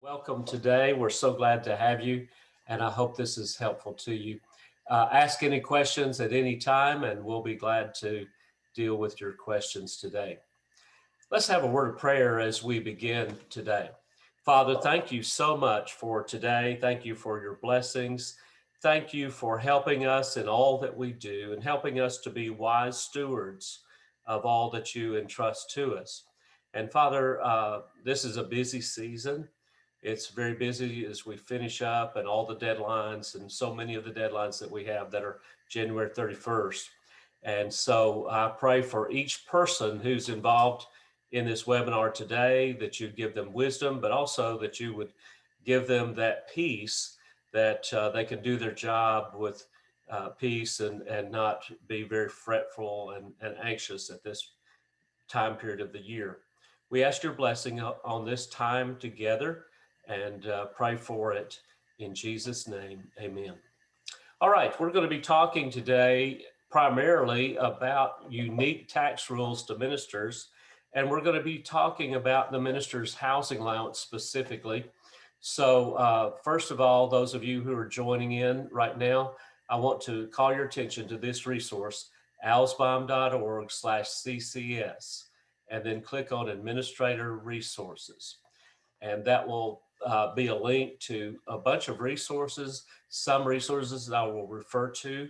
Welcome today. We're so glad to have you, and I hope this is helpful to you. Ask any questions at any time, and we'll be glad to deal with your questions today. Let's have a word of prayer as we begin today. Father, thank you so much for today. Thank you for your blessings. Thank you for helping us in all that we do and helping us to be wise stewards of all that you entrust to us. And Father, this is a busy season. It's very busy as we finish up and all the deadlines and so many of the deadlines that we have that are January 31st. And so I pray for each person who's involved in this webinar today that you give them wisdom, but also that you would give them that peace that they can do their job with peace and not be very fretful and anxious at this time period of the year. We ask your blessing on this time together and pray for it in Jesus' name. Amen. All right, we're going to be talking today primarily about unique tax rules to ministers, and we're going to be talking about the minister's housing allowance specifically. So first of all, those of you who are joining in right now, I want to call your attention to this resource, alsbaum.org/CCS, and then click on Administrator Resources. And that will be a link to a bunch of resources, some resources that I will refer to.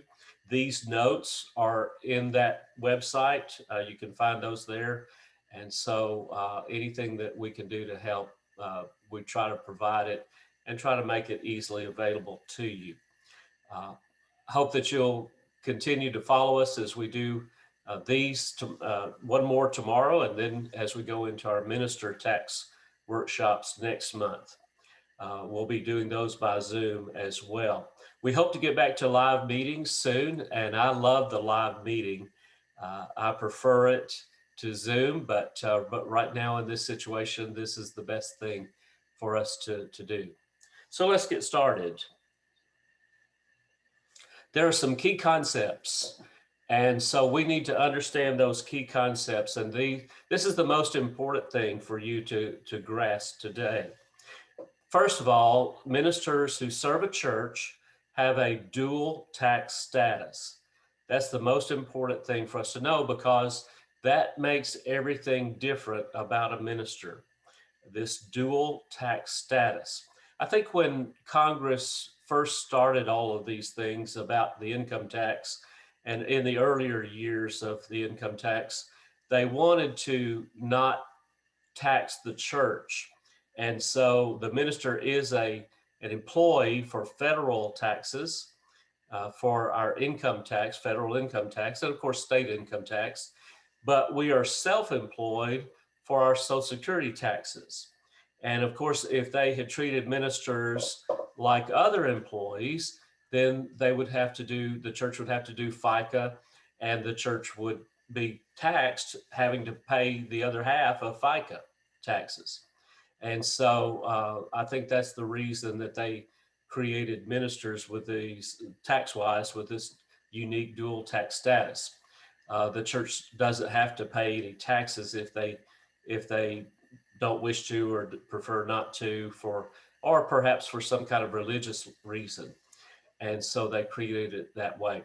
These notes are in that website. You can find those there. And so anything that we can do to help, we try to provide it and try to make it easily available to you. I hope that you'll continue to follow us as we do one more tomorrow, and then as we go into our minister tax workshops next month. We'll be doing those by Zoom as well. We hope to get back to live meetings soon, and I love the live meeting. I prefer it to Zoom, but right now in this situation, this is the best thing for us to do. So let's get started. There are some key concepts, and so we need to understand those key concepts, and this is the most important thing for you to grasp today. First of all, ministers who serve a church have a dual tax status. That's the most important thing for us to know, because that makes everything different about a minister, this dual tax status. I think when Congress first started all of these things about the income tax, and in the earlier years of the income tax, they wanted to not tax the church. And so the minister is an employee for federal taxes, for our income tax, federal income tax, and of course state income tax, but we are self-employed for our Social Security taxes. And of course, if they had treated ministers like other employees, then the church would have to do FICA, and the church would be taxed, having to pay the other half of FICA taxes. And so I think that's the reason that they created ministers with these tax-wise with this unique dual tax status. The church doesn't have to pay any taxes if they don't wish to or prefer not to, or perhaps for some kind of religious reason. And so they created it that way.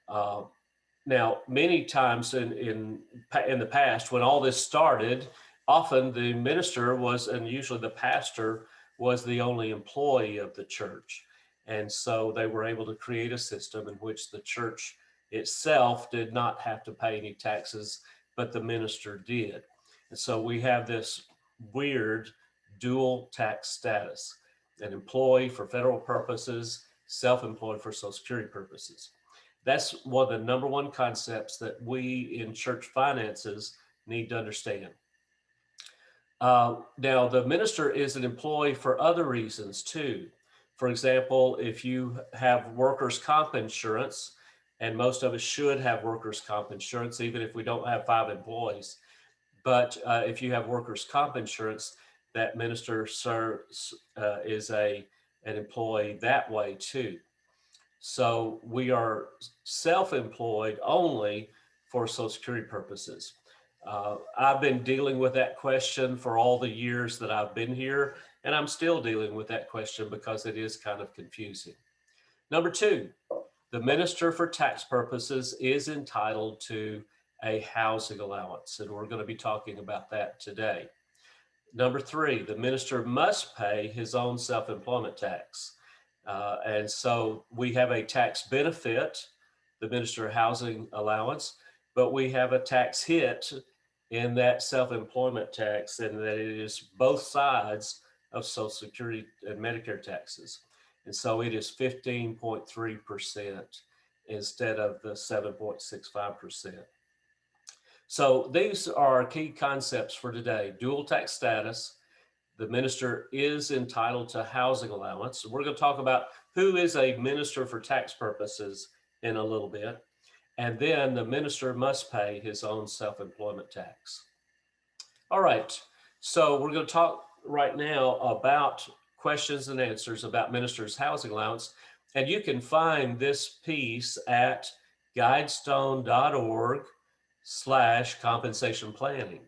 Now, many times in the past, when all this started, often the minister and usually the pastor was the only employee of the church. And so they were able to create a system in which the church itself did not have to pay any taxes, but the minister did. And so we have this weird dual tax status, an employee for federal purposes, self-employed for Social Security purposes. That's one of the number one concepts that we in church finances need to understand. Now, the minister is an employee for other reasons too. For example, if you have workers' comp insurance, and most of us should have workers' comp insurance, even if we don't have 5 employees. But if you have workers' comp insurance, that minister is an employee that way too. So we are self-employed only for Social Security purposes. I've been dealing with that question for all the years that I've been here, And I'm still dealing with that question because it is kind of confusing. Number two, the minister for tax purposes is entitled to a housing allowance, and we're going to be talking about that today. Number three, the minister must pay his own self-employment tax. And so we have a tax benefit, the minister housing allowance, but we have a tax hit in that self-employment tax, and that it is both sides of Social Security and Medicare taxes. And so it is 15.3% instead of the 7.65%. So these are key concepts for today. Dual tax status. The minister is entitled to housing allowance. We're going to talk about who is a minister for tax purposes in a little bit. And then the minister must pay his own self-employment tax. All right. So we're going to talk right now about questions and answers about minister's housing allowance. And you can find this piece at guidestone.org/compensation planning.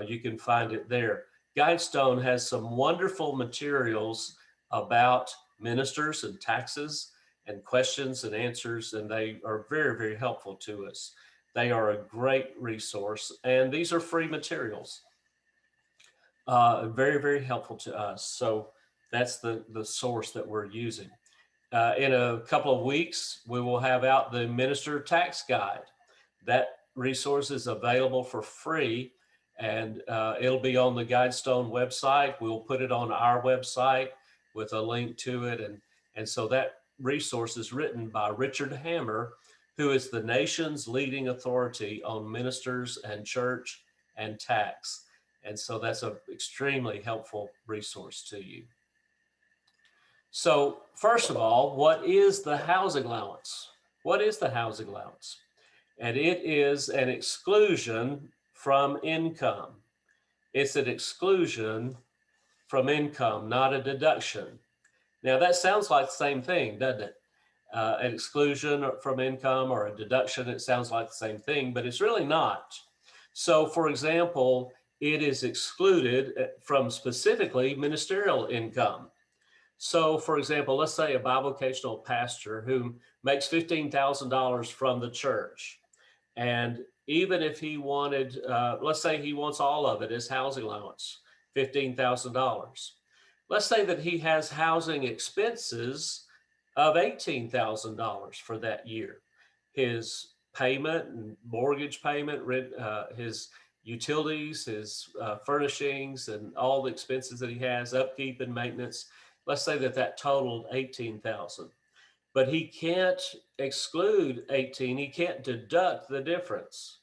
You can find it there. Guidestone has some wonderful materials about ministers and taxes and questions and answers, and they are very, very helpful to us. They are a great resource, and these are free materials. Very, very helpful to us. So that's the source that we're using. In a couple of weeks, we will have out the Minister Tax Guide. That resource is available for free, and it'll be on the Guidestone website. We'll put it on our website with a link to it. And so that resource is written by Richard Hammer, who is the nation's leading authority on ministers and church and tax. And so that's an extremely helpful resource to you. So first of all, what is the housing allowance? What is the housing allowance? And it is an exclusion from income. It's an exclusion from income, not a deduction. Now that sounds like the same thing, doesn't it? An exclusion from income or a deduction, it sounds like the same thing, but it's really not. So for example, it is excluded from specifically ministerial income. So for example, let's say a bivocational pastor who makes $15,000 from the church. And even if he wanted, let's say he wants all of it as housing allowance, $15,000. Let's say that he has housing expenses of $18,000 for that year. His payment and mortgage payment, his utilities, his furnishings, and all the expenses that he has, upkeep and maintenance. Let's say that that totaled $18,000, but he can't exclude 18. He can't deduct the difference.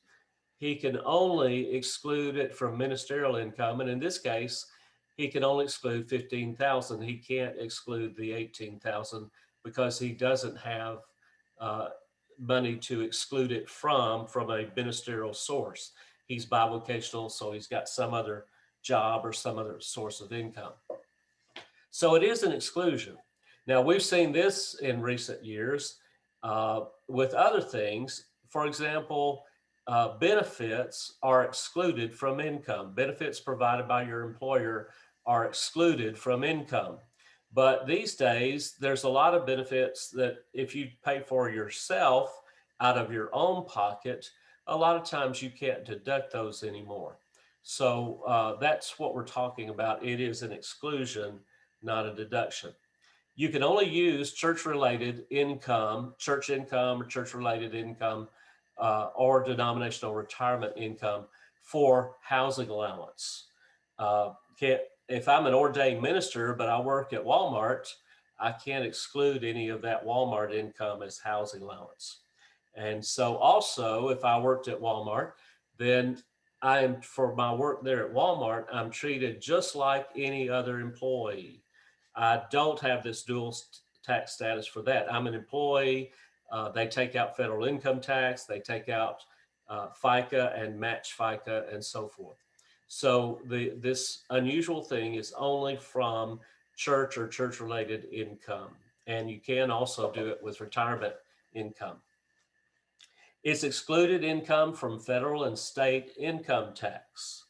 He can only exclude it from ministerial income. And in this case, he can only exclude 15,000. He can't exclude the 18,000 because he doesn't have money to exclude it from a ministerial source. He's bivocational, so he's got some other job or some other source of income. So it is an exclusion. Now, we've seen this in recent years with other things. For example, benefits are excluded from income. Benefits provided by your employer are excluded from income. But these days, there's a lot of benefits that if you pay for yourself out of your own pocket, a lot of times you can't deduct those anymore. So that's what we're talking about. It is an exclusion, not a deduction. You can only use church-related income, church income or church-related income, or denominational retirement income for housing allowance. If I'm an ordained minister, but I work at Walmart, I can't exclude any of that Walmart income as housing allowance. And so also, if I worked at Walmart, then for my work there at Walmart, I'm treated just like any other employee. I don't have this dual tax status for that. I'm an employee. They take out federal income tax. They take out FICA and match FICA and so forth. So this unusual thing is only from church or church-related income. And you can also do it with retirement income. It's excluded income from federal and state income tax.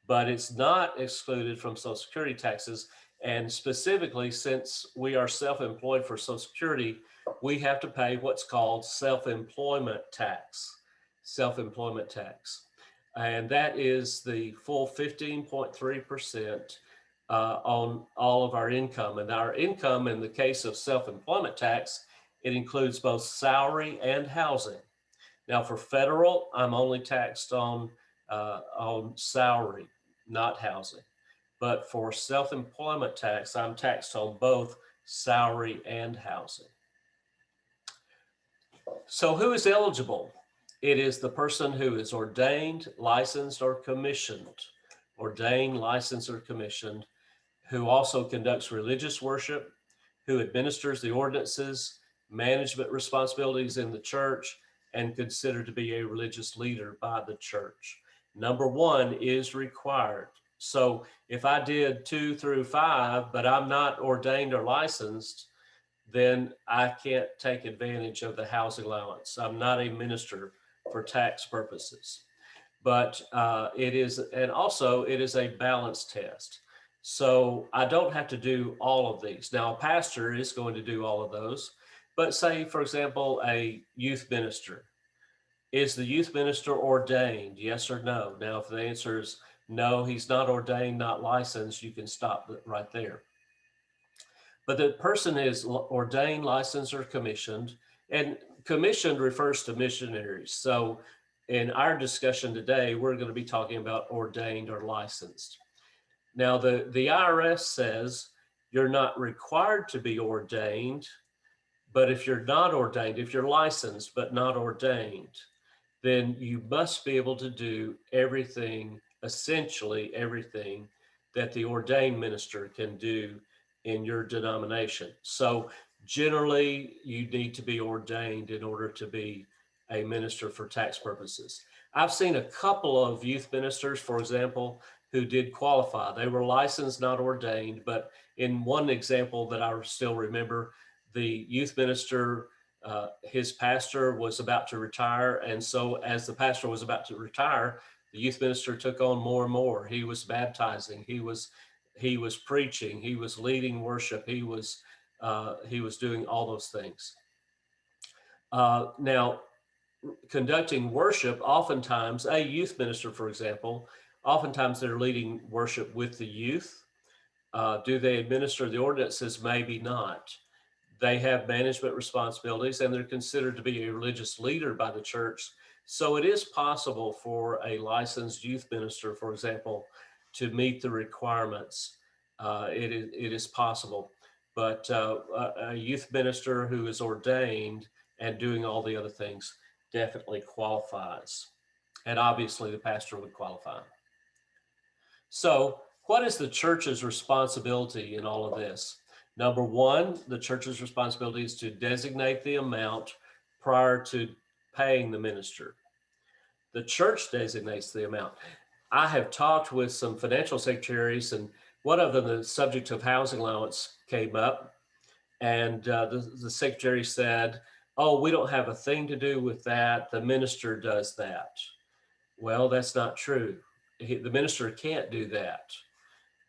but it's not excluded from Social Security taxes. And specifically, since we are self-employed for Social Security, we have to pay what's called self-employment tax. Self-employment tax. And that is the full 15.3% on all of our income. And our income, in the case of self-employment tax, it includes both salary and housing. Now, for federal, I'm only taxed on salary, not housing. But for self-employment tax, I'm taxed on both salary and housing. So who is eligible? It is the person who is ordained, licensed, or commissioned. Ordained, licensed, or commissioned, who also conducts religious worship, who administers the ordinances, management responsibilities in the church, and considered to be a religious leader by the church. Number one is required. So if I did 2 through 5, but I'm not ordained or licensed, then I can't take advantage of the housing allowance. I'm not a minister for tax purposes. But it is, and also it is a balance test. So I don't have to do all of these. Now, a pastor is going to do all of those, but say, for example, a youth minister. Is the youth minister ordained? Yes or no? Now, if the answer is no, he's not ordained, not licensed, you can stop right there. But the person is ordained, licensed, or commissioned, and commissioned refers to missionaries. So in our discussion today, we're going to be talking about ordained or licensed. Now, the IRS says you're not required to be ordained, but if you're not ordained, if you're licensed but not ordained, then you must be able to do everything, essentially everything, that the ordained minister can do in your denomination. So generally, you need to be ordained in order to be a minister for tax purposes. I've seen a couple of youth ministers, for example, who did qualify. They were licensed, not ordained, but in one example that I still remember, the youth minister, his pastor was about to retire. And so as the pastor was about to retire, the youth minister took on more and more. He was baptizing, he was preaching, he was leading worship, he was doing all those things. Now, conducting worship, oftentimes, a youth minister, for example, oftentimes they're leading worship with the youth. Do they administer the ordinances? Maybe not. They have management responsibilities and they're considered to be a religious leader by the church. So it is possible for a licensed youth minister, for example, to meet the requirements. It is possible. But a youth minister who is ordained and doing all the other things definitely qualifies. And obviously the pastor would qualify. So what is the church's responsibility in all of this? Number one, the church's responsibility is to designate the amount prior to paying the minister. The church designates the amount. I have talked with some financial secretaries, and one of them, the subject of housing allowance came up, and the secretary said, "Oh, we don't have a thing to do with that. The minister does that." Well, that's not true. The minister can't do that.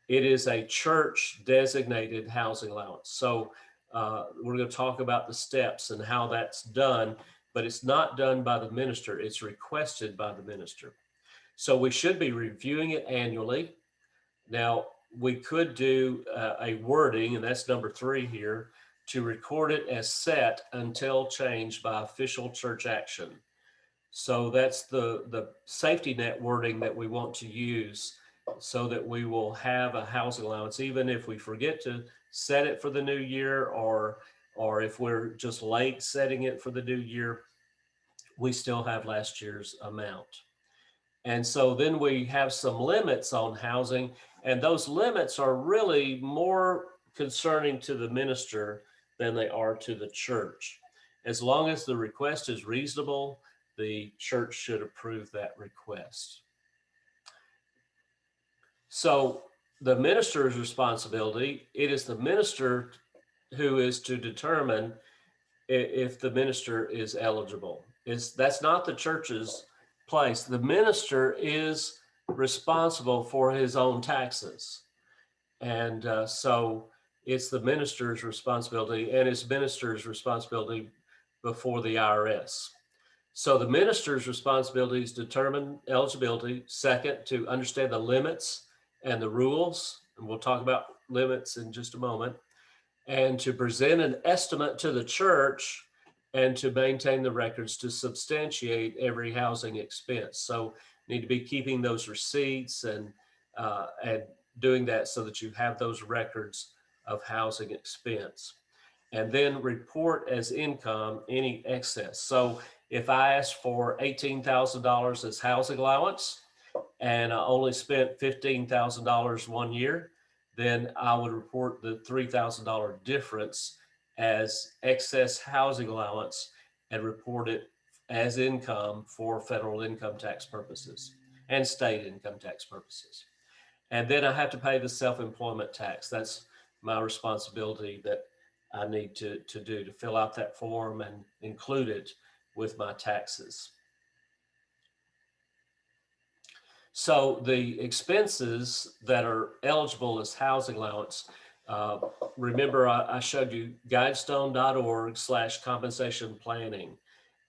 It is a church designated housing allowance. So we're going to talk about the steps and how that's done, but it's not done by the minister. It's requested by the minister. So we should be reviewing it annually. Now, we could do a wording, and that's number 3 here, to record it as set until changed by official church action. So that's the safety net wording that we want to use, so that we will have a housing allowance, even if we forget to set it for the new year, or if we're just late setting it for the new year, we still have last year's amount. And so then we have some limits on housing, and those limits are really more concerning to the minister than they are to the church. As long as the request is reasonable, the church should approve that request. So the minister's responsibility, it is the minister who is to determine if the minister is eligible. That's not the church's place. The minister is responsible for his own taxes. And so it's the minister's responsibility, and it's minister's responsibility before the IRS. So the minister's responsibility is determine eligibility. Second, to understand the limits and the rules, and we'll talk about limits in just a moment, and to present an estimate to the church and to maintain the records to substantiate every housing expense. So need to be keeping those receipts and doing that so that you have those records of housing expense. And then report as income any excess. So if I ask for $18,000 as housing allowance and I only spent $15,000 one year, then I would report the $3,000 difference as excess housing allowance and report it as income for federal income tax purposes and state income tax purposes. And then I have to pay the self-employment tax. That's my responsibility that I need to do, to fill out that form and include it with my taxes. So the expenses that are eligible as housing allowance, remember I showed you guidestone.org/compensation planning.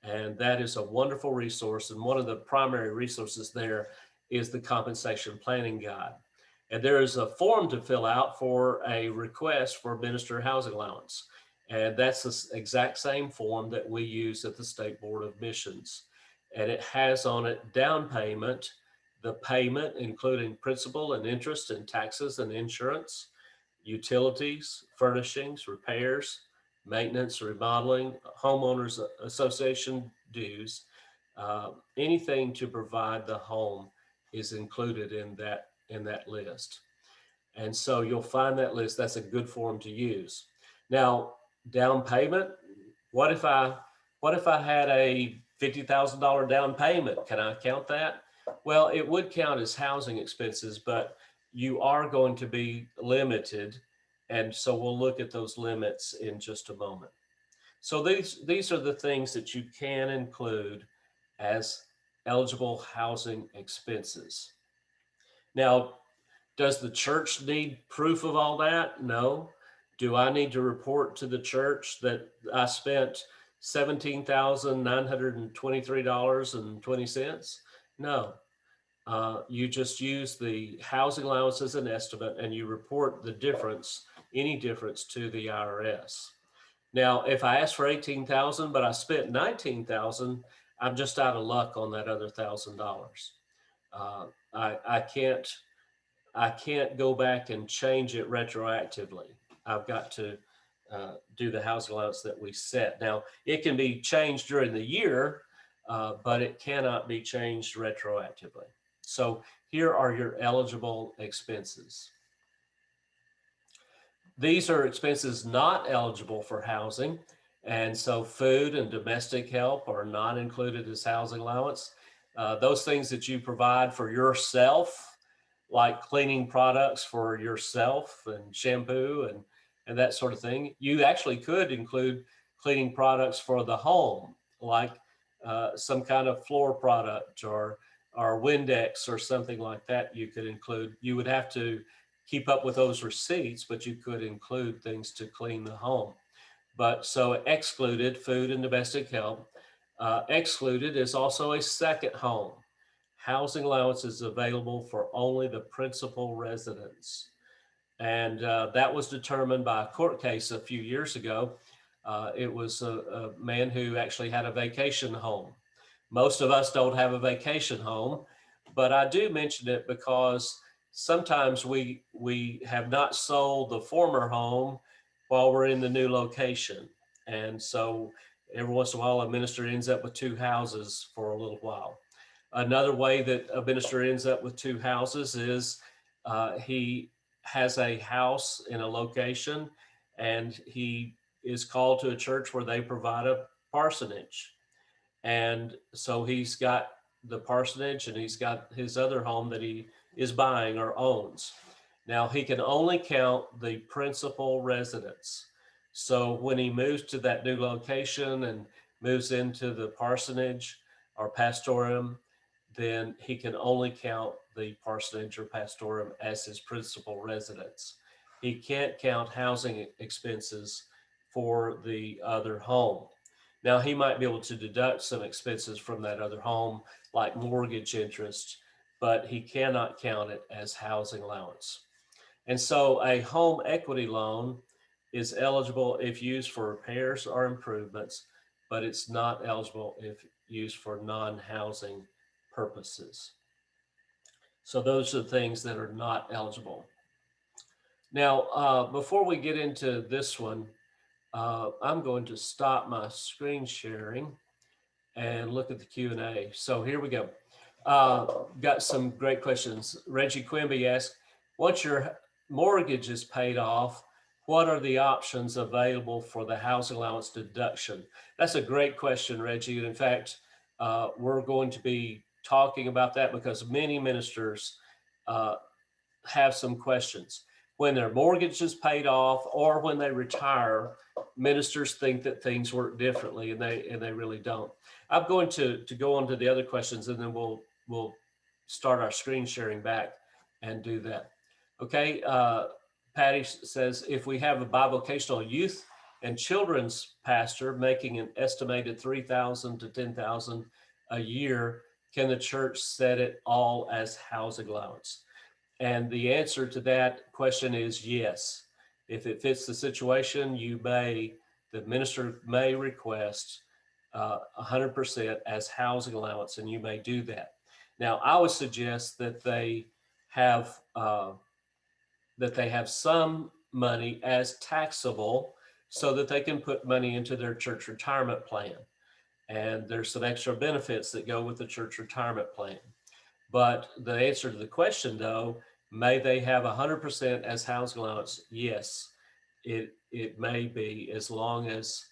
And that is a wonderful resource. And one of the primary resources there is the compensation planning guide. And there is a form to fill out for a request for minister housing allowance. And that's the exact same form that we use at the State Board of Missions. And it has on it down payment, the payment, including principal and interest and taxes and insurance, utilities, furnishings, repairs, maintenance, remodeling, homeowners association dues, anything to provide the home is included in that list. And so you'll find that list. That's a good form to use. Now, down payment. What if I had a $50,000 down payment? Can I count that? Well, it would count as housing expenses, but you are going to be limited. And so we'll look at those limits in just a moment. So these are the things that you can include as eligible housing expenses. Now, does the church need proof of all that? No. Do I need to report to the church that I spent $17,923.20? No. You just use the housing allowance as an estimate and you report the difference, any difference, to the IRS. Now, if I ask for $18,000, but I spent $19,000, I'm just out of luck on that other $1,000. I can't go back and change it retroactively. I've got to do the housing allowance that we set. Now, it can be changed during the year, but it cannot be changed retroactively. So here are your eligible expenses. These are expenses not eligible for housing. And so food and domestic help are not included as housing allowance. Those things that you provide for yourself, like cleaning products for yourself and shampoo and that sort of thing. You actually could include cleaning products for the home, like some kind of floor product or Windex or something like that you could include. You would have to keep up with those receipts, but you could include things to clean the home. But so excluded food and domestic help. Excluded is also a second home. Housing allowance is available for only the principal residence. And that was determined by a court case a few years ago. It was a man who actually had a vacation home. Most of us don't have a vacation home, but I do mention it because sometimes we have not sold the former home while we're in the new location. And so every once in a while, a minister ends up with two houses for a little while. Another way that a minister ends up with two houses is he has a house in a location and he is called to a church where they provide a parsonage. And so he's got the parsonage and he's got his other home that he is buying or owns. Now he can only count the principal residence. So when he moves to that new location and moves into the parsonage or pastorium, then he can only count the parsonage or pastorum as his principal residence. He can't count housing expenses for the other home. Now, he might be able to deduct some expenses from that other home, like mortgage interest, but he cannot count it as housing allowance. And so a home equity loan is eligible if used for repairs or improvements, but it's not eligible if used for non-housing purposes. So those are the things that are not eligible. Now, before we get into this one, I'm going to stop my screen sharing and look at the Q&A. So here we go. Got some great questions. Reggie Quimby asked, once your mortgage is paid off, what are the options available for the housing allowance deduction? That's a great question, Reggie. In fact, we're going to be talking about that because many ministers have some questions. When their mortgage is paid off or when they retire, ministers think that things work differently, and they really don't. I'm going to go on to the other questions, and then we'll start our screen sharing back and do that. Okay, Patty says, if we have a bivocational youth and children's pastor making an estimated $3,000 to $10,000 a year, can the church set it all as housing allowance? And the answer to that question is yes. If it fits the situation, the minister may request 100% as housing allowance, and you may do that. Now, I would suggest that they have some money as taxable so that they can put money into their church retirement plan. And there's some extra benefits that go with the church retirement plan. But the answer to the question, though, may they have 100% as housing allowance? Yes, it may be, as long as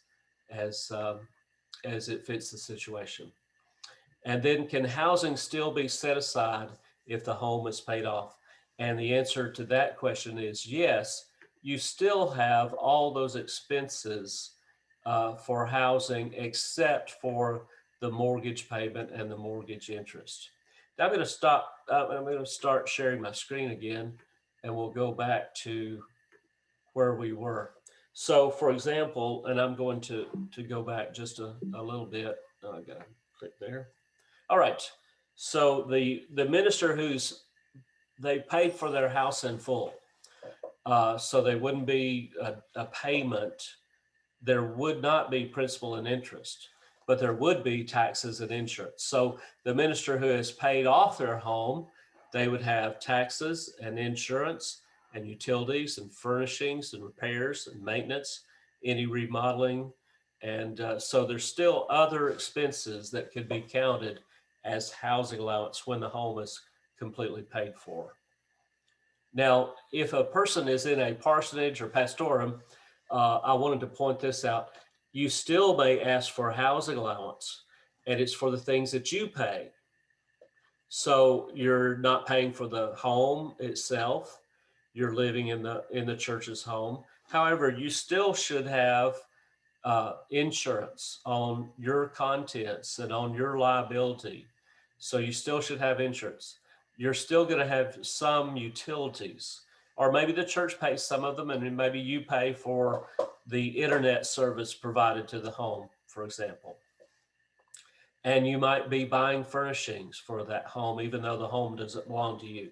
it fits the situation. And then, can housing still be set aside if the home is paid off? And the answer to that question is yes. You still have all those expenses for housing, except for the mortgage payment and the mortgage interest. Now I'm going to start sharing my screen again, and we'll go back to where we were. So for example, and I'm going to go back just a little bit. Oh, I got to click there. All right. So the minister they paid for their house in full. So there wouldn't be a payment. There would not be principal and interest, but there would be taxes and insurance. So the minister who has paid off their home, they would have taxes and insurance and utilities and furnishings and repairs and maintenance, any remodeling. And so there's still other expenses that could be counted as housing allowance when the home is completely paid for. Now, if a person is in a parsonage or pastorum, I wanted to point this out. You still may ask for housing allowance, and it's for the things that you pay. So you're not paying for the home itself. You're living in the church's home. However, you still should have insurance on your contents and on your liability. So you still should have insurance. You're still going to have some utilities, or maybe the church pays some of them, and maybe you pay for the internet service provided to the home, for example. And you might be buying furnishings for that home, even though the home doesn't belong to you.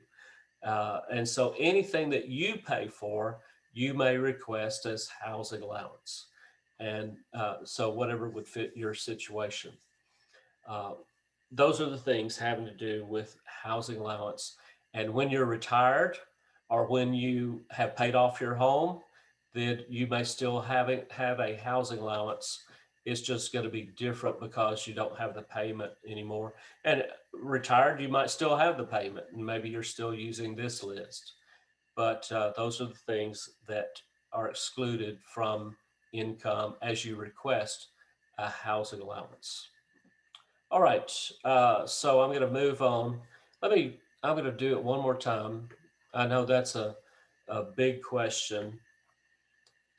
And so anything that you pay for, you may request as housing allowance. And so whatever would fit your situation. Those are the things having to do with housing allowance. And when you're retired or when you have paid off your home, then you may still have a housing allowance. It's just going to be different because you don't have the payment anymore. And retired, you might still have the payment, and maybe you're still using this list. But those are the things that are excluded from income as you request a housing allowance. All right, so I'm going to move on. I'm going to do it one more time. I know that's a big question.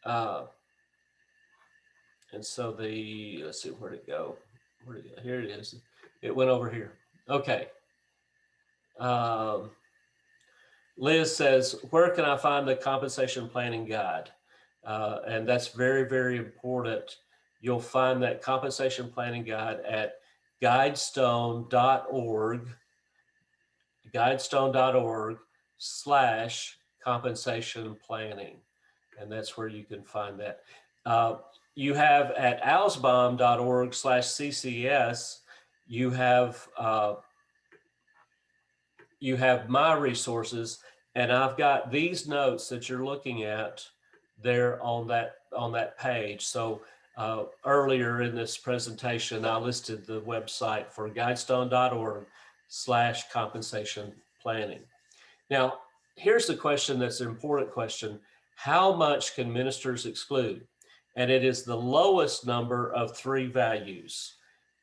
And so let's see, where'd it go? Here it is. It went over here. Okay. Um, Liz says, where can I find the compensation planning guide? And that's very, very important. You'll find that compensation planning guide at guidestone.org, guidestone.org/compensation planning. And that's where you can find that. You have at alsbaum.org/CCS, you have my resources, and I've got these notes that you're looking at there on that page. So earlier in this presentation, I listed the website for guidestone.org/compensation planning. Now, here's the question that's an important question. How much can ministers exclude? And it is the lowest number of 3 values.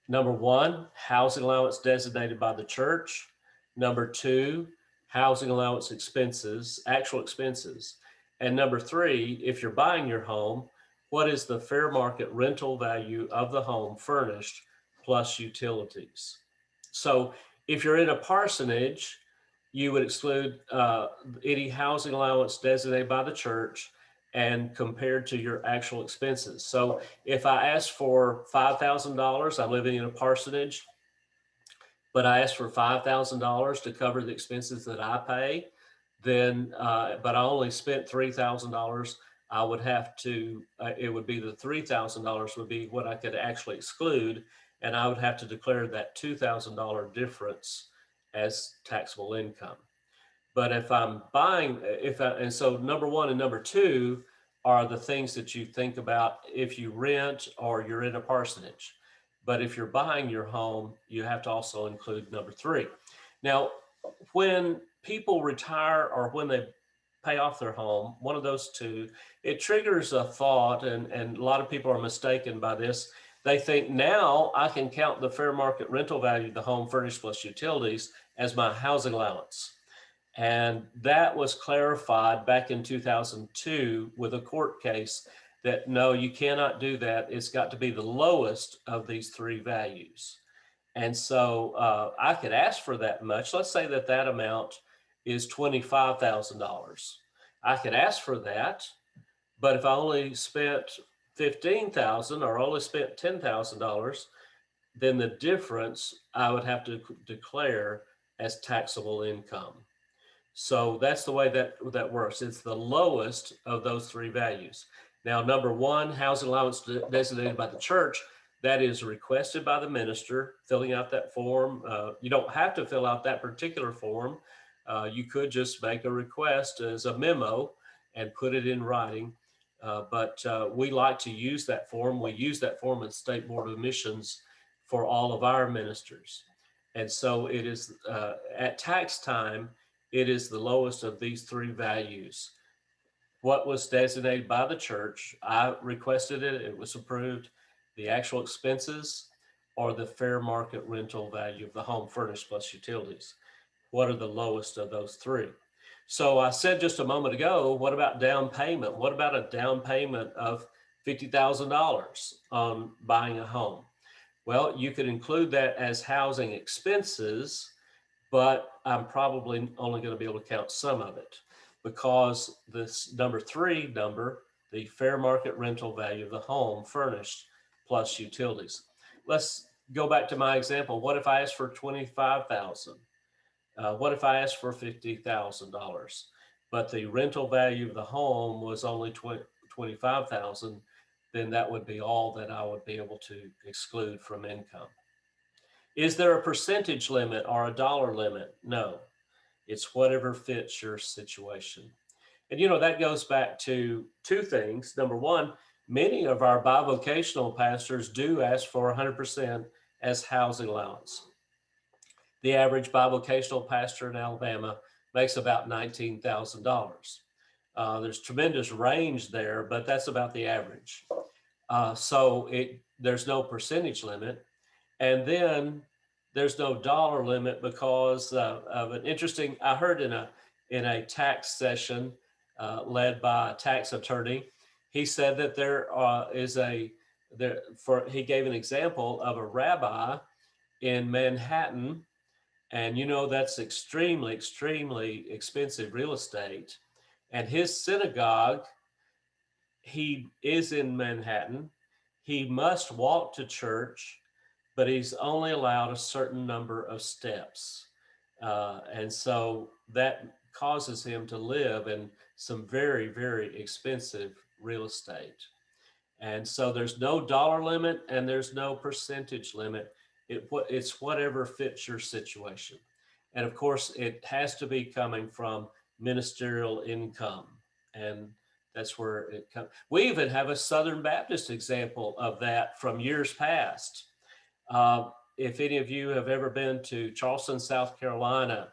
Number 1, housing allowance designated by the church. Number 2, housing allowance expenses, actual expenses. And number 3, if you're buying your home, what is the fair market rental value of the home furnished plus utilities? So if you're in a parsonage, you would exclude any housing allowance designated by the church and compared to your actual expenses. So if I ask for $5,000, I'm living in a parsonage, but I ask for $5,000 to cover the expenses that I pay, then, but I only spent $3,000, I would have to, it would be the $3,000 would be what I could actually exclude, and I would have to declare that $2,000 difference as taxable income. But if I'm buying, and so number 1 and number 2 are the things that you think about if you rent or you're in a parsonage. But if you're buying your home, you have to also include number 3. Now, when people retire or when they pay off their home, one of those 2, it triggers a thought, and a lot of people are mistaken by this. They think, now I can count the fair market rental value of the home furnished plus utilities as my housing allowance. And that was clarified back in 2002 with a court case that no, you cannot do that. It's got to be the lowest of these 3 values. And so I could ask for that much. Let's say that that amount is $25,000. I could ask for that, but if I only spent $15,000 or only spent $10,000, then the difference I would have to declare as taxable income. So that's the way that works. It's the lowest of those 3 values. Now, number 1, housing allowance designated by the church, that is requested by the minister, filling out that form. You don't have to fill out that particular form. You could just make a request as a memo and put it in writing. But we like to use that form. We use that form at State Board of Admissions for all of our ministers. And so it is at tax time, it is the lowest of these 3 values. What was designated by the church, I requested it, it was approved, the actual expenses, or the fair market rental value of the home furnished plus utilities. What are the lowest of those 3? So I said just a moment ago, what about down payment? What about a down payment of $50,000 on buying a home? Well, you could include that as housing expenses, but I'm probably only going to be able to count some of it because this number 3 number, the fair market rental value of the home furnished plus utilities. Let's go back to my example. What if I asked for $25,000? What if I asked for $50,000, but the rental value of the home was only $25,000? Then that would be all that I would be able to exclude from income. Is there a percentage limit or a dollar limit? No, it's whatever fits your situation. And you know, that goes back to 2 things. Number 1, many of our bivocational pastors do ask for 100% as housing allowance. The average bivocational pastor in Alabama makes about $19,000. There's tremendous range there, but that's about the average. So there's no percentage limit. And then there's no dollar limit because of an interesting, I heard in a tax session led by a tax attorney, he said that he gave an example of a rabbi in Manhattan And you know, that's extremely, extremely expensive real estate. And his synagogue, he is in Manhattan. He must walk to church, but he's only allowed a certain number of steps. And so that causes him to live in some very, very expensive real estate. And so there's no dollar limit and there's no percentage limit. It's whatever fits your situation. And of course, it has to be coming from ministerial income. And that's where it comes. We even have a Southern Baptist example of that from years past. Uh, if any of you have ever been to Charleston, South Carolina,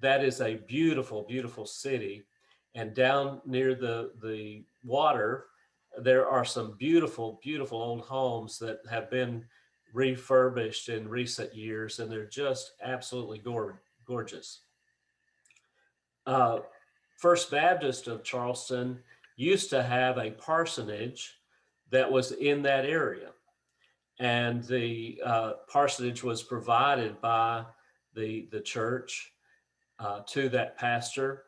that is a beautiful, beautiful city. And down near the water, there are some beautiful, beautiful old homes that have been refurbished in recent years, and they're just absolutely gorgeous. Uh, First Baptist of Charleston used to have a parsonage that was in that area. And the parsonage was provided by the church to that pastor.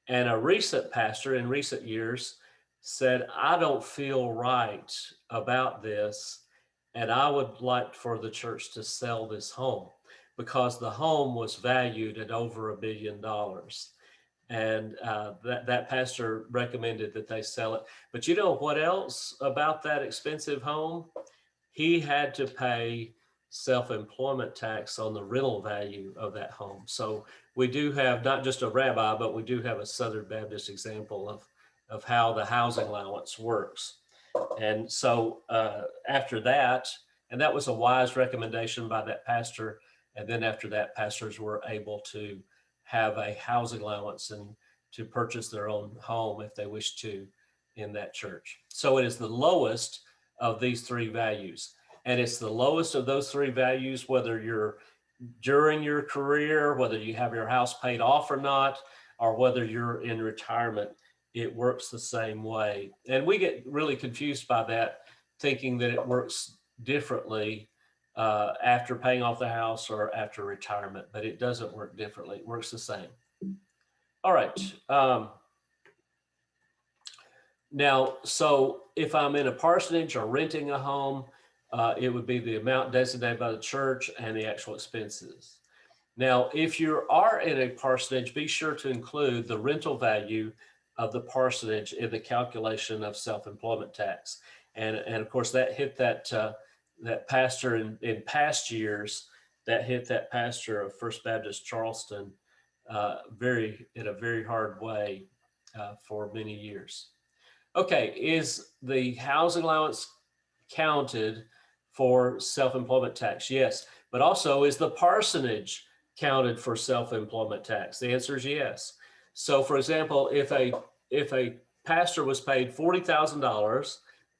And a recent pastor in recent years said, I don't feel right about this. And I would like for the church to sell this home because the home was valued at over $1 billion. And that pastor recommended that they sell it. But you know what else about that expensive home? He had to pay self-employment tax on the rental value of that home. So we do have not just a rabbi, but we do have a Southern Baptist example of how the housing allowance works. And so after that, and that was a wise recommendation by that pastor. And then after that, pastors were able to have a housing allowance and to purchase their own home if they wish to in that church. So it is the lowest of these three values. And it's the lowest of those three values, whether you're during your career, whether you have your house paid off or not, or whether you're in retirement, it works the same way. And we get really confused by that, thinking that it works differently after paying off the house or after retirement, but it doesn't work differently. It works the same. All right. Now, so if I'm in a parsonage or renting a home, it would be the amount designated by the church and the actual expenses. Now, if you are in a parsonage, be sure to include the rental value of the parsonage in the calculation of self-employment tax. And of course, that hit that pastor in past years, that hit that pastor of First Baptist Charleston in a very hard way for many years. Okay, is the housing allowance counted for self-employment tax? Yes, but also is the parsonage counted for self-employment tax? The answer is yes. So for example, if a pastor was paid $40,000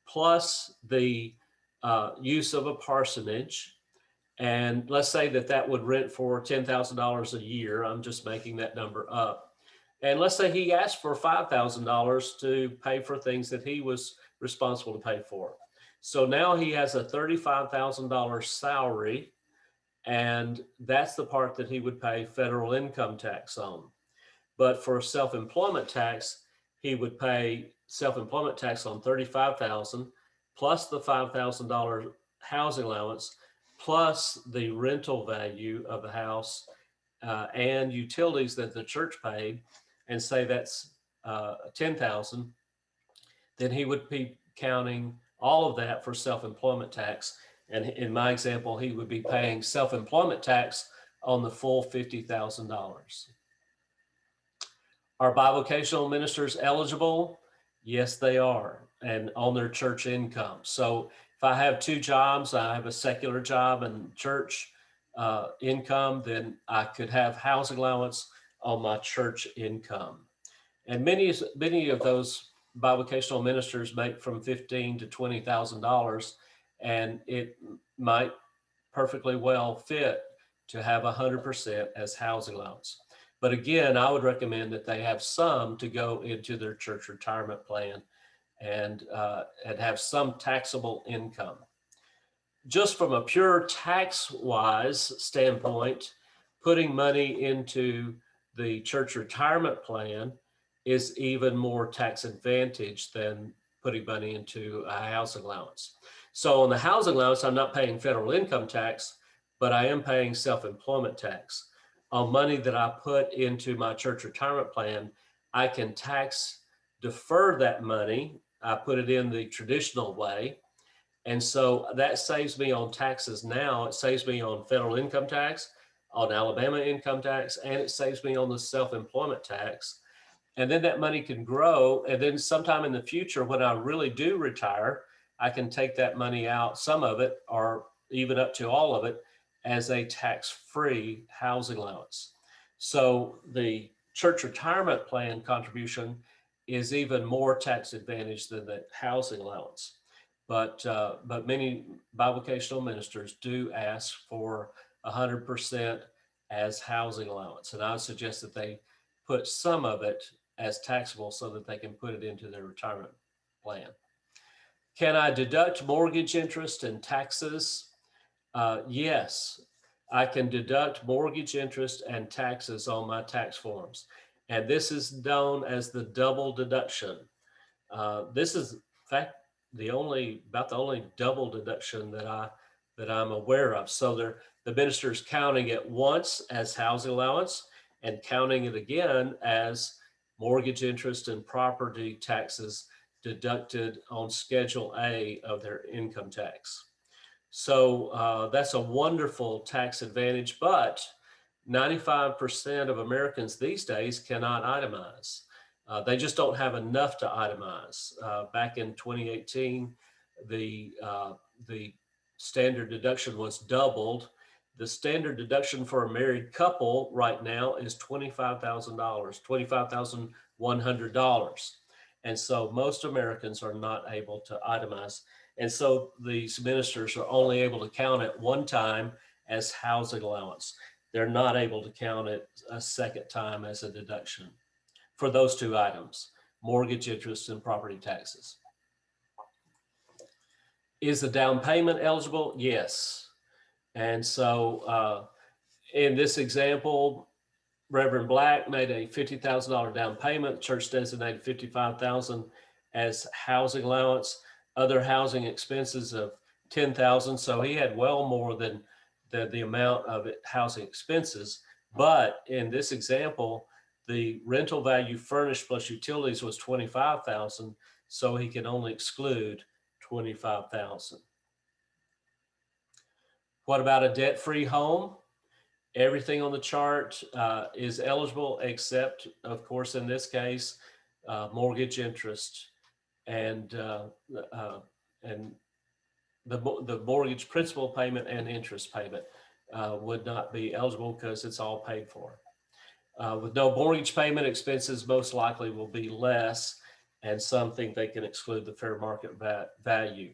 plus the use of a parsonage, and let's say that would rent for $10,000 a year, I'm just making that number up. And let's say he asked for $5,000 to pay for things that he was responsible to pay for. So now he has a $35,000 salary, and that's the part that he would pay federal income tax on. But for self-employment tax, he would pay self-employment tax on $35,000 plus the $5,000 housing allowance plus the rental value of the house and utilities that the church paid, and say that's 10,000, then he would be counting all of that for self-employment tax. And in my example, he would be paying self-employment tax on the full $50,000. Are bivocational ministers eligible? Yes, they are, and on their church income. So if I have two jobs, I have a secular job and church income, then I could have housing allowance on my church income. And many of those bivocational ministers make from $15,000 to $20,000, and it might perfectly well fit to have 100% as housing allowance. But again, I would recommend that they have some to go into their church retirement plan and have some taxable income. Just from a pure tax-wise standpoint, putting money into the church retirement plan is even more tax advantage than putting money into a housing allowance. So on the housing allowance, I'm not paying federal income tax, but I am paying self-employment tax. On money that I put into my church retirement plan, I can tax defer that money. I put it in the traditional way. And so that saves me on taxes now. It saves me on federal income tax, on Alabama income tax, and it saves me on the self-employment tax. And then that money can grow. And then sometime in the future, when I really do retire, I can take that money out, some of it, or even up to all of it, as a tax-free housing allowance. So the church retirement plan contribution is even more tax advantage than the housing allowance. But many bivocational ministers do ask for 100% as housing allowance. And I would suggest that they put some of it as taxable so that they can put it into their retirement plan. Can I deduct mortgage interest and taxes? Yes, I can deduct mortgage interest and taxes on my tax forms. And this is known as the double deduction. This is, in fact, about the only double deduction that I'm aware of. So the minister is counting it once as housing allowance and counting it again as mortgage interest and property taxes deducted on Schedule A of their income tax. So that's a wonderful tax advantage, but 95% of Americans these days cannot itemize. They just don't have enough to itemize. Back in 2018, the standard deduction was doubled. The standard deduction for a married couple right now is $25,000, $25,100. And so most Americans are not able to itemize. And so these ministers are only able to count it one time as housing allowance. They're not able to count it a second time as a deduction for those two items, mortgage interest and property taxes. Is the down payment eligible? Yes. And so in this example, Reverend Black made a $50,000 down payment. The church designated $55,000 as housing allowance, other housing expenses of $10,000. So he had well more than the amount of housing expenses. But in this example, the rental value furnished plus utilities was $25,000. So he can only exclude $25,000. What about a debt-free home? Everything on the chart is eligible except, of course, in this case, mortgage interest and the mortgage principal payment and interest payment would not be eligible because it's all paid for. With no mortgage payment, expenses most likely will be less, and some think they can exclude the fair market value.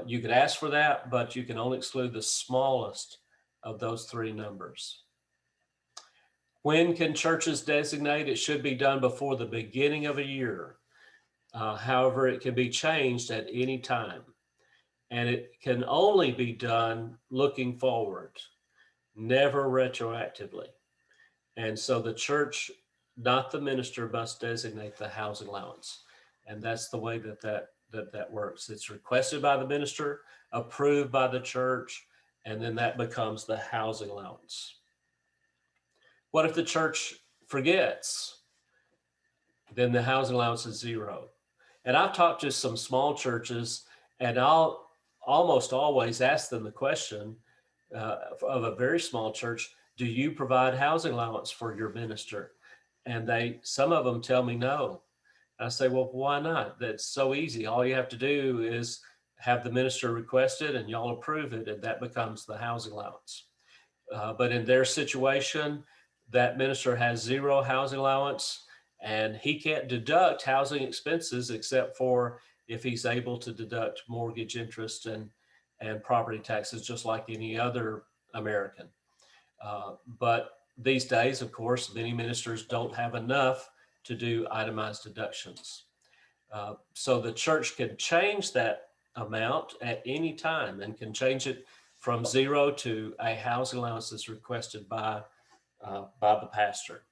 You could ask for that, but you can only exclude the smallest of those three numbers. When can churches designate? It should be done before the beginning of a year. However, it can be changed at any time. And it can only be done looking forward, never retroactively. And so the church, not the minister, must designate the housing allowance. And that's the way that works. It's requested by the minister, approved by the church, and then that becomes the housing allowance. What if the church forgets? Then the housing allowance is zero. And I've talked to some small churches, and I'll almost always ask them the question of a very small church, do you provide housing allowance for your minister? And some of them tell me no. I say, well, why not? That's so easy. All you have to do is have the minister request it and y'all approve it, and that becomes the housing allowance. But in their situation, that minister has zero housing allowance, and he can't deduct housing expenses except for if he's able to deduct mortgage interest and property taxes, just like any other American. But these days, of course, many ministers don't have enough to do itemized deductions. So the church can change that amount at any time and can change it from 0 to a housing allowance that's requested by the pastor.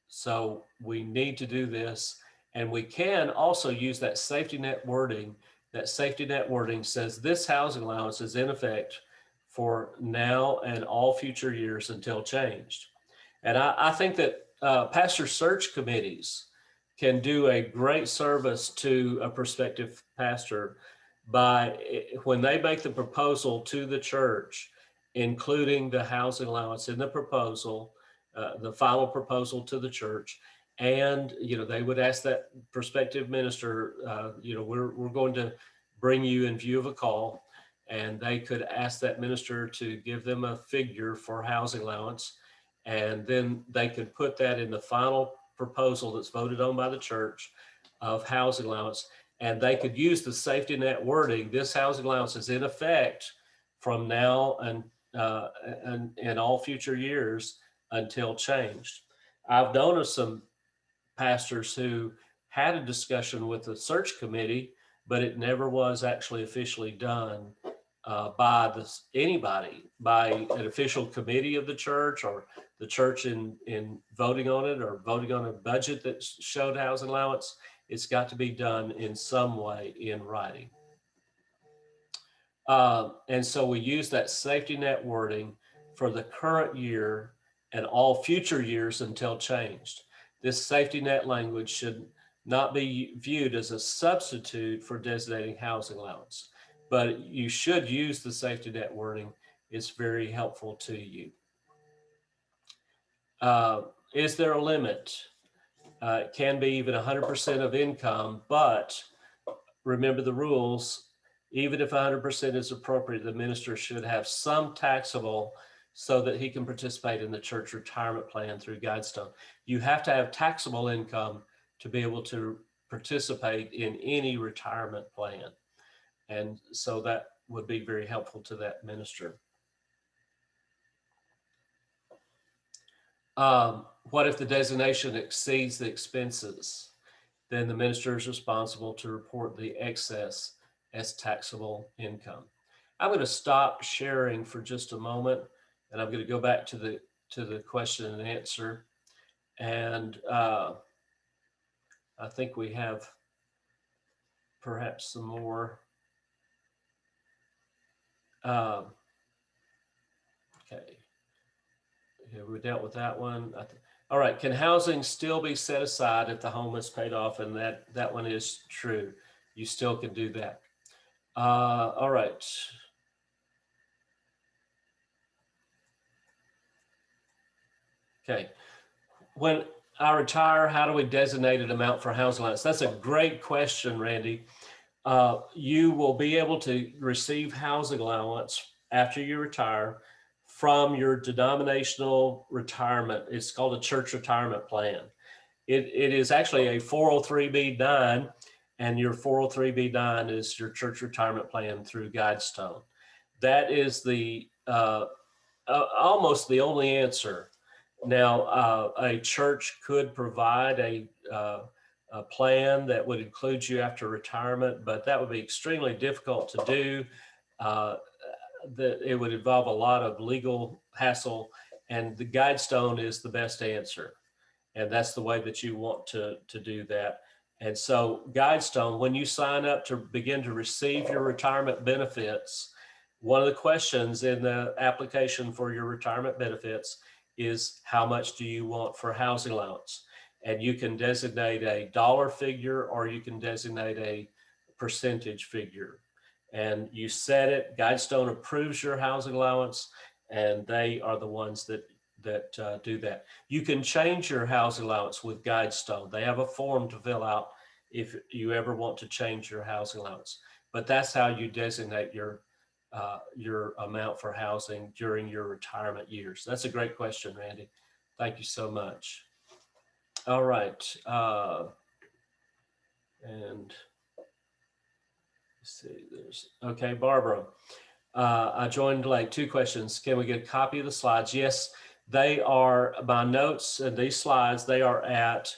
So we need to do this, and we can also use that safety net wording. That safety net wording says this housing allowance is in effect for now and all future years until changed. And I think that pastor search committees can do a great service to a prospective pastor by, when they make the proposal to the church, including the housing allowance in the proposal, the final proposal to the church. And, they would ask that prospective minister, we're going to bring you in view of a call, and they could ask that minister to give them a figure for housing allowance. And then they could put that in the final proposal that's voted on by the church of housing allowance. And they could use the safety net wording. This housing allowance is in effect from now and all future years until changed. I've known of some pastors who had a discussion with the search committee, but it never was actually officially done by anybody, by an official committee of the church, or the church in voting on it, or voting on a budget that showed housing allowance. It's got to be done in some way in writing. And so we use that safety net wording for the current year and all future years until changed. This safety net language should not be viewed as a substitute for designating housing allowance, but you should use the safety net wording. It's very helpful to you. Is there a limit? It can be even 100% of income, but remember the rules. Even if 100% is appropriate, the minister should have some taxable so that he can participate in the church retirement plan through Guidestone. You have to have taxable income to be able to participate in any retirement plan. And so that would be very helpful to that minister. What if the designation exceeds the expenses? Then the minister is responsible to report the excess as taxable income. I'm going to stop sharing for just a moment, and I'm going to go back to the question and answer. And I think we have perhaps some more. Okay. Yeah, we dealt with that one. All right. Can housing still be set aside if the home is paid off? And that one is true. You still can do that. All right. Okay. When I retire, how do we designate an amount for housing allowance? That's a great question, Randy. You will be able to receive housing allowance after you retire from your denominational retirement. It's called a church retirement plan. It is actually a 403b9, and your 403b9 is your church retirement plan through Guidestone. That is the almost the only answer. Now, a church could provide a plan that would include you after retirement, but that would be extremely difficult to do. That it would involve a lot of legal hassle, and the Guidestone is the best answer. And that's the way that you want to do that. And so Guidestone, when you sign up to begin to receive your retirement benefits, one of the questions in the application for your retirement benefits is how much do you want for housing allowance? And you can designate a dollar figure, or you can designate a percentage figure. And you set it, Guidestone approves your housing allowance, and they are the ones that do that. You can change your housing allowance with Guidestone. They have a form to fill out if you ever want to change your housing allowance. But that's how you designate your amount for housing during your retirement years. That's a great question, Randy. Thank you so much. All right. And let's see, okay, Barbara. I joined late. 2 questions. Can we get a copy of the slides? Yes, they are my notes, and these slides, they are at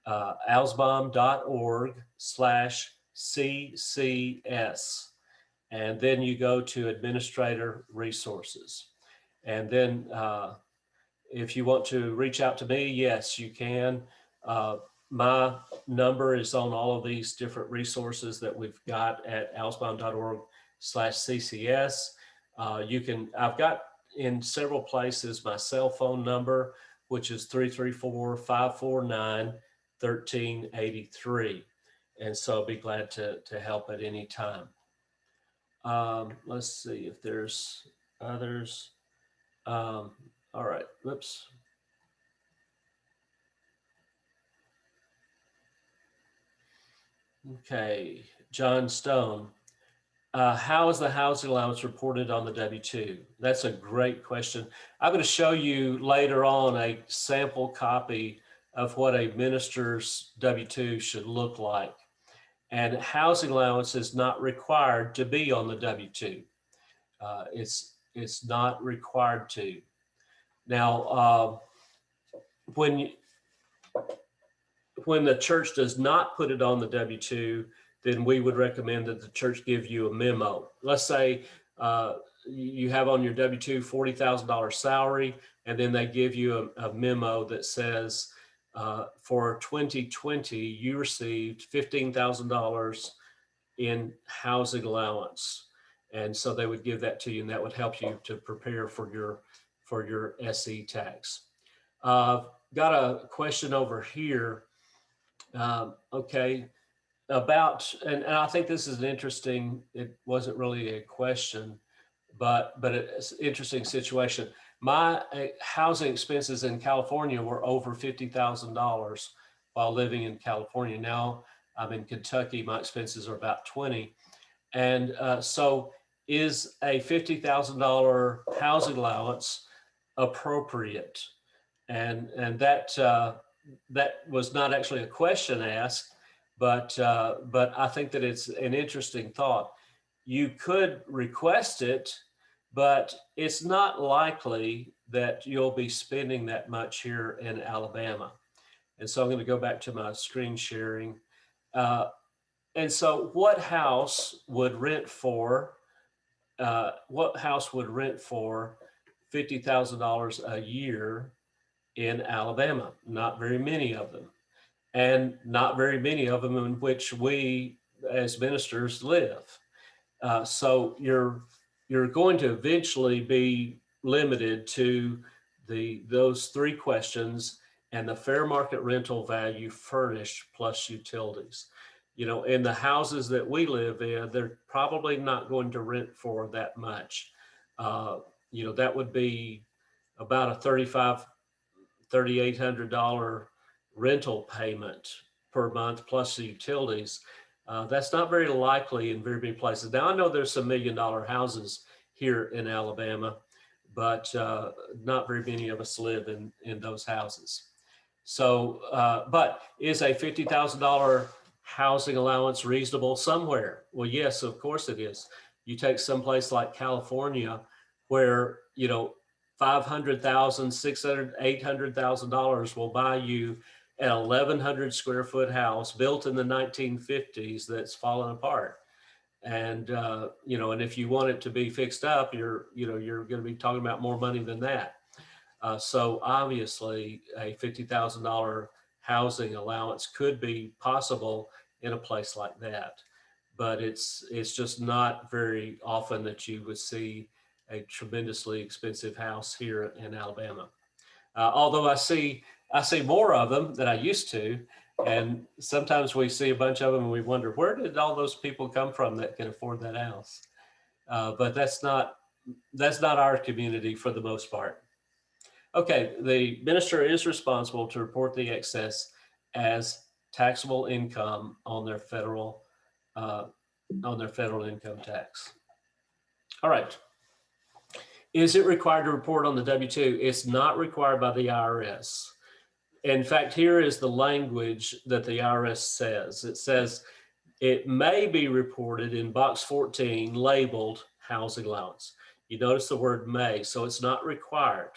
alsbaum.org/CCS. and then you go to Administrator Resources. And then if you want to reach out to me, yes, you can. My number is on all of these different resources that we've got at alsbond.org/CCS. I've got in several places my cell phone number, which is 334-549-1383. And so I'll be glad to help at any time. Let's see if there's others. All right, whoops. Okay, John Stone. How is the housing allowance reported on the W-2? That's a great question. I'm going to show you later on a sample copy of what a minister's W-2 should look like. And housing allowance is not required to be on the W-2. It's not required to. Now, when the church does not put it on the W-2, then we would recommend that the church give you a memo. Let's say you have on your W-2 $40,000 salary, and then they give you a memo that says for 2020, you received $15,000 in housing allowance. And so they would give that to you, and that would help you to prepare for your SE tax. Got a question over here. Okay, about, and I think this is an interesting, it wasn't really a question, but it's an interesting situation. My housing expenses in California were over $50,000 while living in California. Now I'm in Kentucky, my expenses are about 20. And so is a $50,000 housing allowance appropriate? And that was not actually a question asked, but I think that it's an interesting thought. You could request it, but it's not likely that you'll be spending that much here in Alabama. And so I'm going to go back to my screen sharing. And so what house would rent for $50,000 a year in Alabama? Not very many of them. And not very many of them in which we as ministers live. So you're going to eventually be limited to those three questions and the fair market rental value furnished plus utilities. You know, in the houses that we live in, they're probably not going to rent for that much. You know, that would be about a $3,800 rental payment per month plus the utilities. That's not very likely in very many places. Now, I know there's some $1 million houses here in Alabama, but not very many of us live in those houses. So, but is a $50,000 housing allowance reasonable somewhere? Well, yes, of course it is. You take someplace like California where, you know, $500,000, $600,000, $800,000 will buy you an 1,100 square foot house built in the 1950s that's fallen apart. And, you know, and if you want it to be fixed up, you're going to be talking about more money than that. So obviously a $50,000 housing allowance could be possible in a place like that, but it's just not very often that you would see a tremendously expensive house here in Alabama. Although I see more of them than I used to, and sometimes we see a bunch of them and we wonder, where did all those people come from that can afford that house? But that's not our community for the most part. Okay, the minister is responsible to report the excess as taxable income on their federal income tax. All right. Is it required to report on the W-2? It's not required by the IRS. In fact, here is the language that the IRS says. It says it may be reported in box 14 labeled housing allowance. You notice the word may, so it's not required.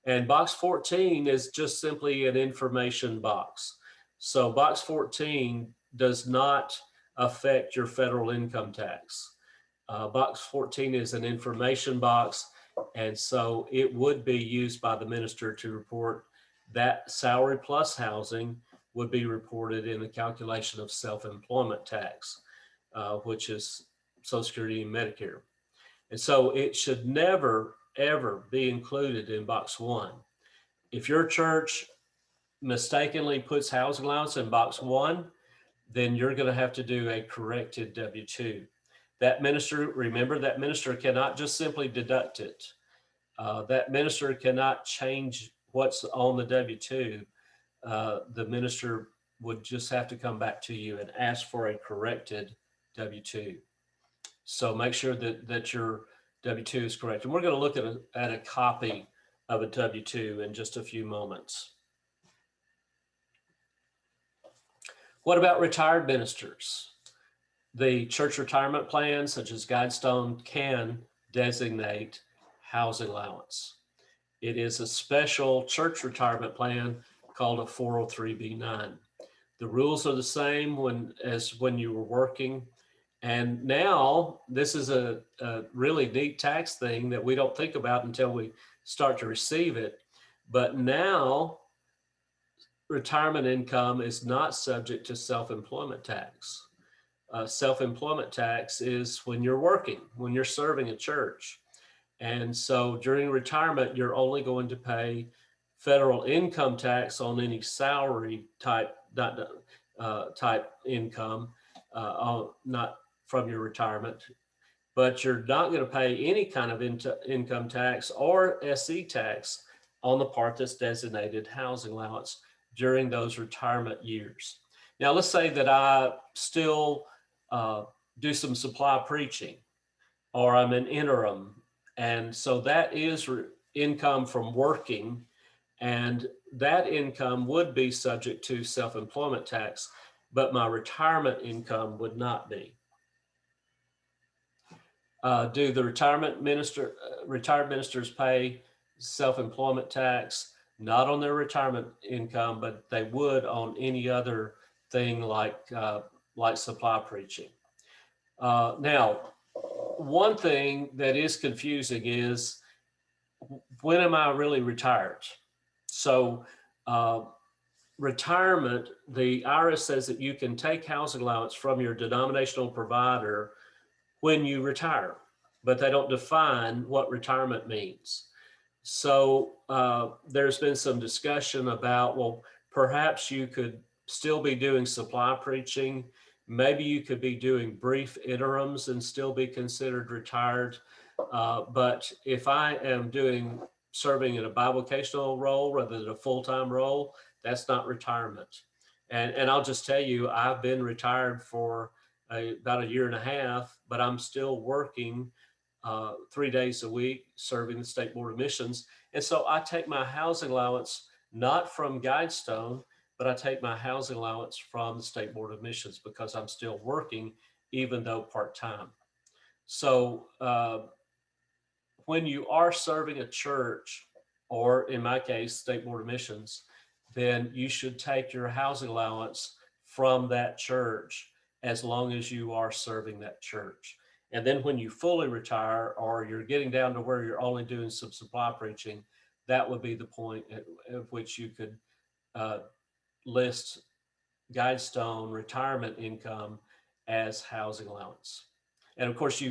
And box 14 is just simply an information box. So box 14 does not affect your federal income tax. Box 14 is an information box, and so it would be used by the minister to report that salary plus housing would be reported in the calculation of self-employment tax, which is Social Security and Medicare. And so it should never, ever be included in box 1. If your church mistakenly puts housing allowance in box 1, then you're going to have to do a corrected W-2. That minister, remember, that minister cannot just simply deduct it. That minister cannot change what's on the W-2. The minister would just have to come back to you and ask for a corrected W-2. So make sure that your W-2 is correct. And we're going to look at a copy of a W-2 in just a few moments. What about retired ministers? The church retirement plan, such as Guidestone, can designate housing allowance. It is a special church retirement plan called a 403b-9. The rules are the same as when you were working. And now this is a really neat tax thing that we don't think about until we start to receive it. But now retirement income is not subject to self-employment tax. Self-employment tax is when you're working, when you're serving a church. And so during retirement, you're only going to pay federal income tax on any salary type income, not from your retirement, but you're not going to pay any kind of income tax or SE tax on the part that's designated housing allowance during those retirement years. Now, let's say that I still do some supply preaching, or I'm an interim. And so that is income from working, and that income would be subject to self-employment tax, but my retirement income would not be. Do the retired ministers pay self-employment tax? Not on their retirement income, but they would on any other thing like supply preaching. Now, one thing that is confusing is, when am I really retired? So retirement, the IRS says that you can take housing allowance from your denominational provider when you retire, but they don't define what retirement means. So there's been some discussion about, well, perhaps you could still be doing supply preaching. Maybe you could be doing brief interims and still be considered retired. But if I am serving in a bivocational role rather than a full-time role, that's not retirement. And I'll just tell you, I've been retired for about a year and a half, but I'm still working 3 days a week serving the State Board of Missions. And so I take my housing allowance not from Guidestone, but I take my housing allowance from the State Board of Missions because I'm still working, even though part-time. So when you are serving a church, or in my case, State Board of Missions, then you should take your housing allowance from that church as long as you are serving that church. And then when you fully retire, or you're getting down to where you're only doing some supply preaching, that would be the point at which you could list Guidestone retirement income as housing allowance. And of course,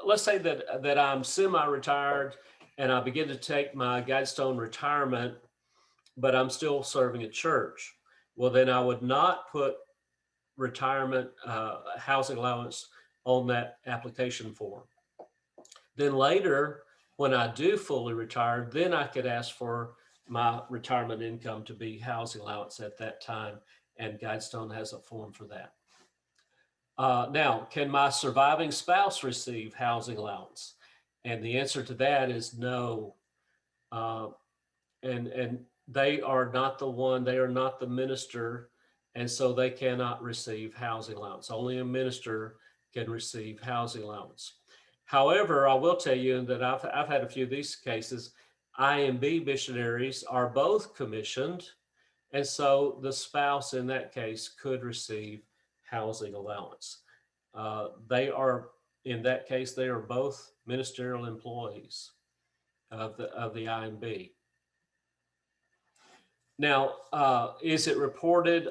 let's say that I'm semi-retired and I begin to take my Guidestone retirement, but I'm still serving a church. Well, then I would not put retirement housing allowance on that application form. Then later, when I do fully retire, then I could ask for my retirement income to be housing allowance at that time, and Guidestone has a form for that. Now, can my surviving spouse receive housing allowance? And the answer to that is no. And they are not the minister, and so they cannot receive housing allowance. Only a minister can receive housing allowance. However, I will tell you that I've had a few of these cases. IMB missionaries are both commissioned, and so the spouse in that case could receive housing allowance. They are in that case, they are both ministerial employees of the IMB. Now, is it reported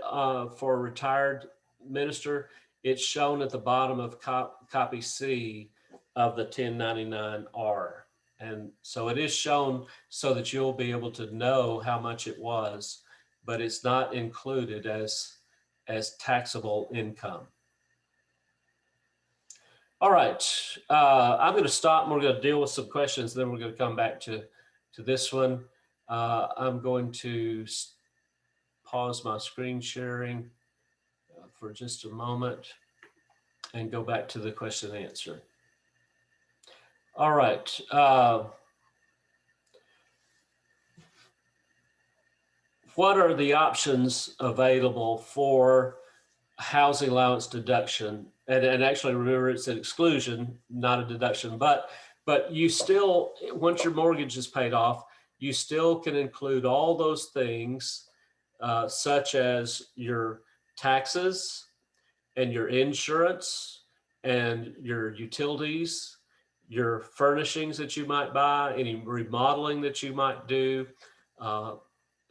for a retired minister? It's shown at the bottom of copy C of the 1099-R. And so it is shown so that you'll be able to know how much it was, but it's not included as taxable income. All right, I'm going to stop and we're going to deal with some questions. Then we're going to come back to this one. I'm going to pause my screen sharing for just a moment and go back to the question and answer. All right. What are the options available for housing allowance deduction? And actually, remember, it's an exclusion, not a deduction, but you still, once your mortgage is paid off, you still can include all those things, such as your taxes and your insurance and your utilities, your furnishings that you might buy, any remodeling that you might do,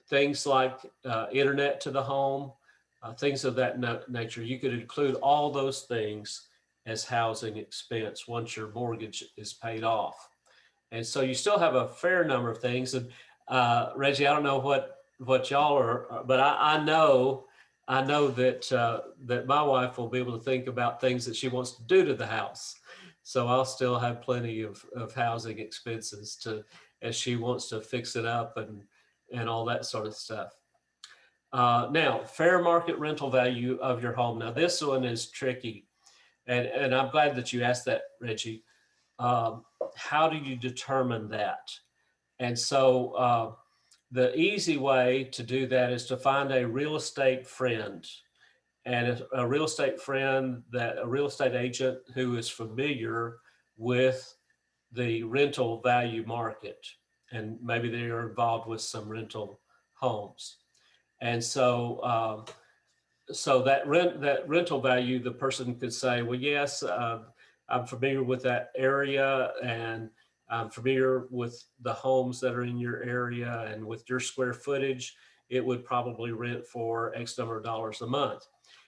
things like internet to the home, things of that nature. You could include all those things as housing expense once your mortgage is paid off. And so you still have a fair number of things. And Reggie, I don't know what y'all are, but I know that that my wife will be able to think about things that she wants to do to the house. So I'll still have plenty of housing expenses as she wants to fix it up and all that sort of stuff. Now, fair market rental value of your home. Now, this one is tricky, and I'm glad that you asked that, Reggie. How do you determine that? And so the easy way to do that is to find a real estate friend, and a real estate agent who is familiar with the rental value market, and maybe they are involved with some rental homes. And so that rental value, the person could say, well, yes, I'm familiar with that area, and I'm familiar with the homes that are in your area, and with your square footage, it would probably rent for X number of dollars a month.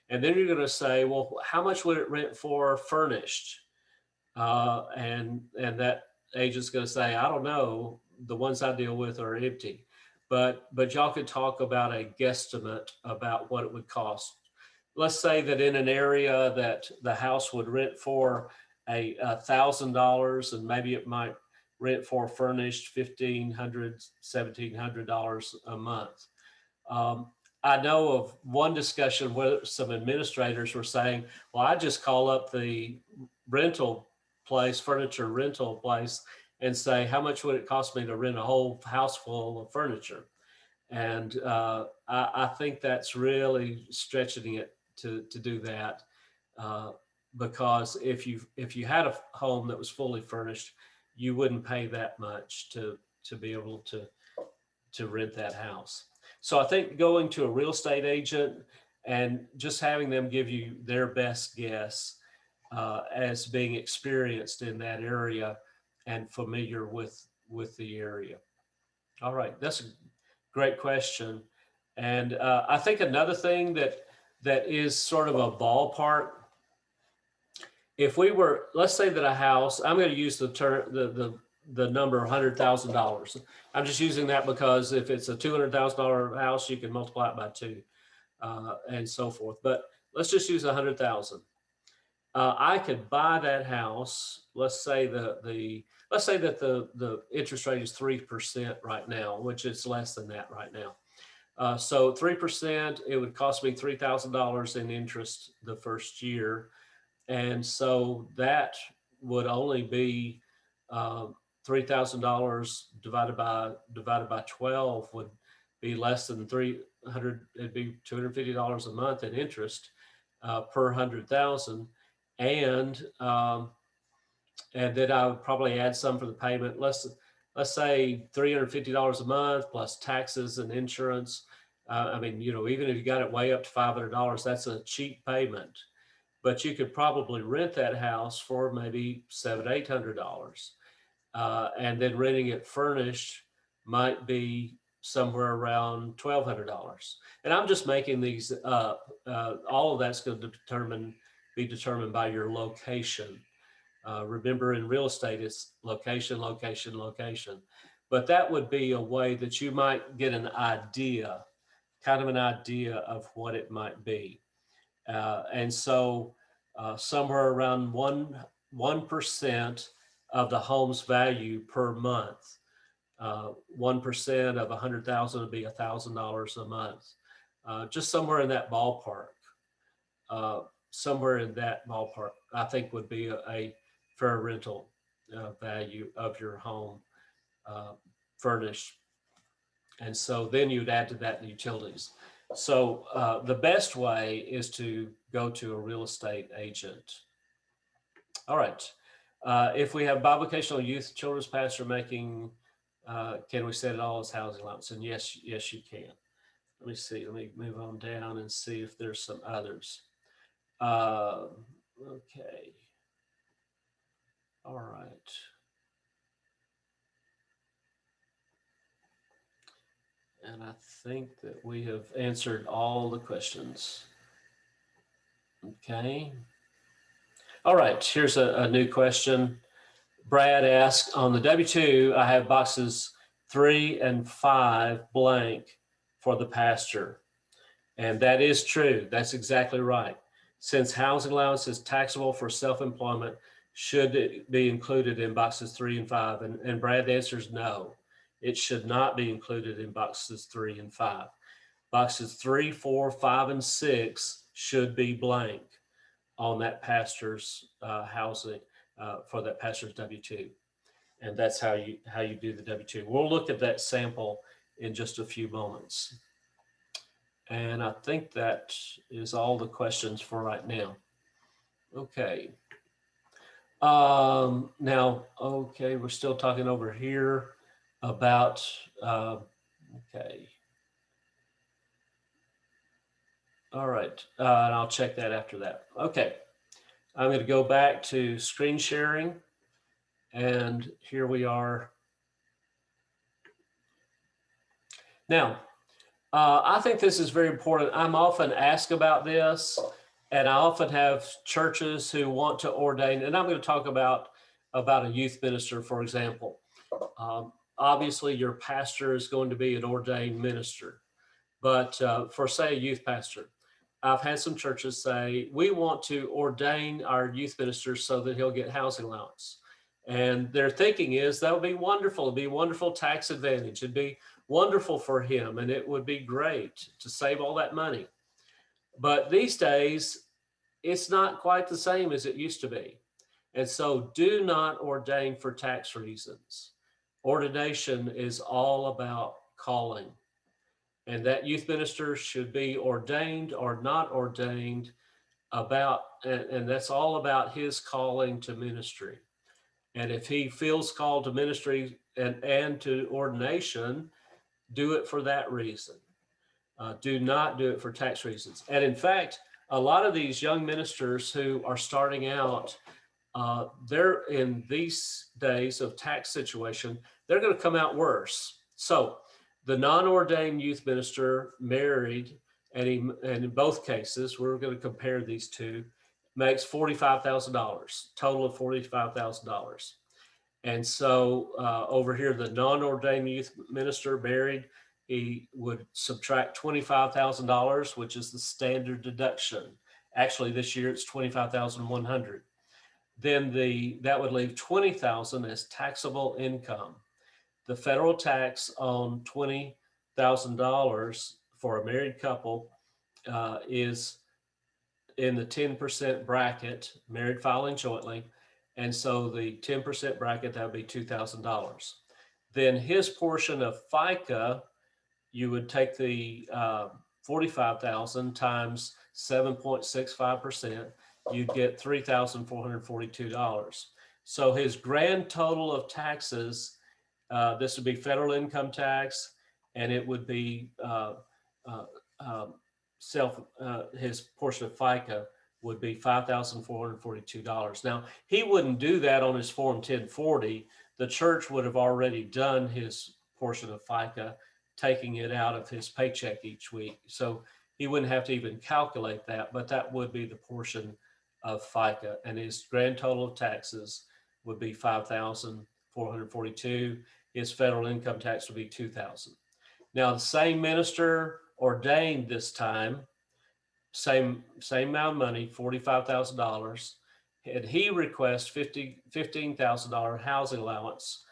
And then you're going to say, well, how much would it rent for furnished? And that agent's going to say, I don't know. The ones I deal with are empty. But y'all could talk about a guesstimate about what it would cost. Let's say that in an area that the house would rent for $1,000, and maybe it might rent for furnished $1,500, $1,700 a month. I know of one discussion where some administrators were saying, well, I just call up the rental place, furniture rental place, and say, how much would it cost me to rent a whole house full of furniture? And I think that's really stretching it to do that, because if you had a home that was fully furnished, you wouldn't pay that much to be able to rent that house. So I think going to a real estate agent and just having them give you their best guess as being experienced in that area and familiar with the area. All right, that's a great question. And I think another thing that is sort of a ballpark, if we were, let's say that a house, I'm going to use the term, the number $100,000. I'm just using that because if it's a $200,000 house, you can multiply it by 2 and so forth. But let's just use 100,000. I could buy that house. Let's say that the interest rate is 3% right now, which is less than that right now. So 3%, it would cost me $3,000 in interest the first year, and so that would only be $3,000 divided by 12 would be less than 300. It'd be $250 a month in interest per 100,000, and then I would probably add some for the payment. Let's say $350 a month plus taxes and insurance. I mean, even if you got it way up to $500, that's a cheap payment. but you could probably rent that house for maybe $700-800. And then renting it furnished might be somewhere around $1,200. And I'm just making these up. All of that's going to be determined by your location. Remember, in real estate, it's location, location, location. But that would be a way that you might get an idea, kind of an idea of what it might be. And so somewhere around 1% of the home's value per month. 1% of 100,000 would be $1,000 a month. Just somewhere in that ballpark. Somewhere in that ballpark, I think would be a fair rental value of your home furnished. And so then you'd add to that the utilities. So the best way is to go to a real estate agent. All right. If we have bivocational youth children's pastor making, can we set it all as housing allowance? And yes, you can. Let me see. Let me move on down and see if there's some others. Okay. All right. And I think that we have answered all the questions. Okay. All right, here's a new question. Brad asked, on the W-2, I have boxes 3 and 5 blank for the pastor. And that is true. That's exactly right. Since housing allowance is taxable for self-employment, should it be included in boxes 3 and 5? And Brad answers no. It should not be included in boxes 3 and 5. Boxes 3, 4, 5, and 6 should be blank on that pastor's housing for that pastor's W-2. And that's how you do the W-2. We'll look at that sample in just a few moments. And I think that is all the questions for right now. Okay. Now, okay, we're still talking over here about, okay. All right, and I'll check that after that. Okay, I'm going to go back to screen sharing, and here we are. Now, I think this is very important. I'm often asked about this, and I often have churches who want to ordain, and I'm going to talk about a youth minister, for example. Obviously, your pastor is going to be an ordained minister, but for, say, a youth pastor, I've had some churches say, we want to ordain our youth minister so that he'll get housing allowance. And their thinking is that would be wonderful. It'd be a wonderful tax advantage. It'd be wonderful for him, and it would be great to save all that money. But these days, it's not quite the same as it used to be. And so do not ordain for tax reasons. Ordination is all about calling. And that youth minister should be ordained or not ordained and that's all about his calling to ministry. And if he feels called to ministry and to ordination, do it for that reason. Do not do it for tax reasons. And in fact, a lot of these young ministers who are starting out, they're in these days of tax situation, they're going to come out worse. So the non-ordained youth minister married, and in both cases, we're going to compare these two, makes $45,000, total of $45,000. And so over here, the non-ordained youth minister married, he would subtract $25,000, which is the standard deduction. Actually, this year it's $25,100. Then that would leave $20,000 as taxable income. The federal tax on $20,000 for a married couple is in the 10% bracket, married filing jointly. And so the 10% bracket, that would be $2,000. Then his portion of FICA, you would take the 45,000 times 7.65%, you'd get $3,442. So his grand total of taxes, this would be federal income tax, and it would be his portion of FICA would be $5,442. Now, he wouldn't do that on his Form 1040. The church would have already done his portion of FICA, taking it out of his paycheck each week. So he wouldn't have to even calculate that, but that would be the portion of FICA, and his grand total of taxes would be $5,442. His federal income tax would be $2,000. Now, the same minister ordained this time, same amount of money, $45,000, and he requests $15,000 housing allowance.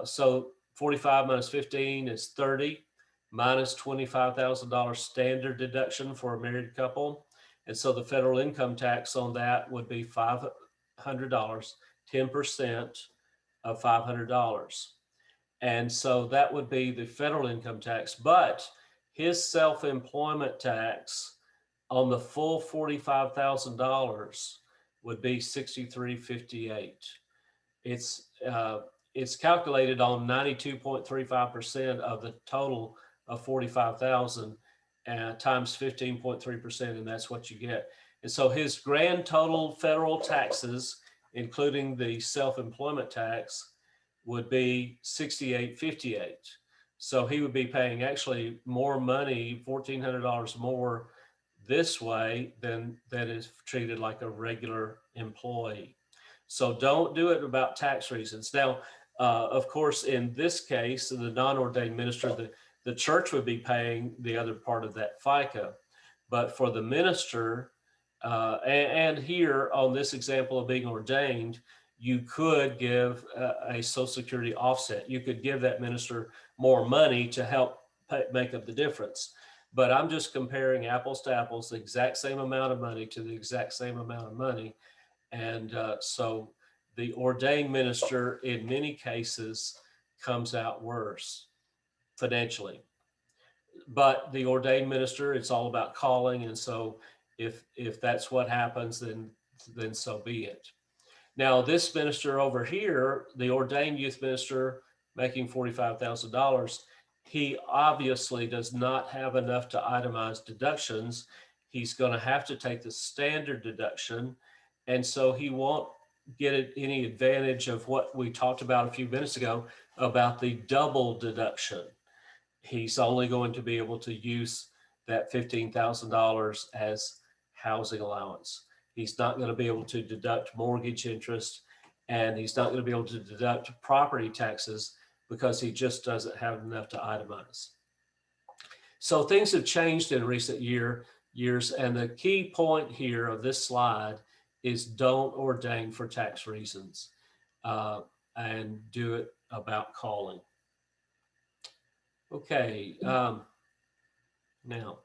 So 45 minus 15 is 30, minus $25,000 standard deduction for a married couple. And so the federal income tax on that would be $500, 10% of $500. And so that would be the federal income tax, but his self-employment tax on the full $45,000 would be $63.58. It's calculated on 92.35% of the total of 45,000 times 15.3%, and that's what you get. And so his grand total federal taxes, including the self-employment tax, would be $68.58. So he would be paying actually more money, $1,400 more this way than that is treated like a regular employee. So don't do it about tax reasons. Now, of course, in this case, the non-ordained minister, the church would be paying the other part of that FICA. But for the minister, and here on this example of being ordained, you could give a Social Security offset. You could give that minister more money to help make up the difference. But I'm just comparing apples to apples, the exact same amount of money to the exact same amount of money. And so the ordained minister in many cases comes out worse financially. But the ordained minister, it's all about calling. And so if that's what happens, then so be it. Now, this minister over here, the ordained youth minister making $45,000, he obviously does not have enough to itemize deductions. He's going to have to take the standard deduction. And so he won't get any advantage of what we talked about a few minutes ago about the double deduction. He's only going to be able to use that $15,000 as housing allowance. He's not going to be able to deduct mortgage interest, and he's not going to be able to deduct property taxes because he just doesn't have enough to itemize. So things have changed in recent years, and the key point here of this slide is don't ordain for tax reasons, and do it about calling. Okay, now.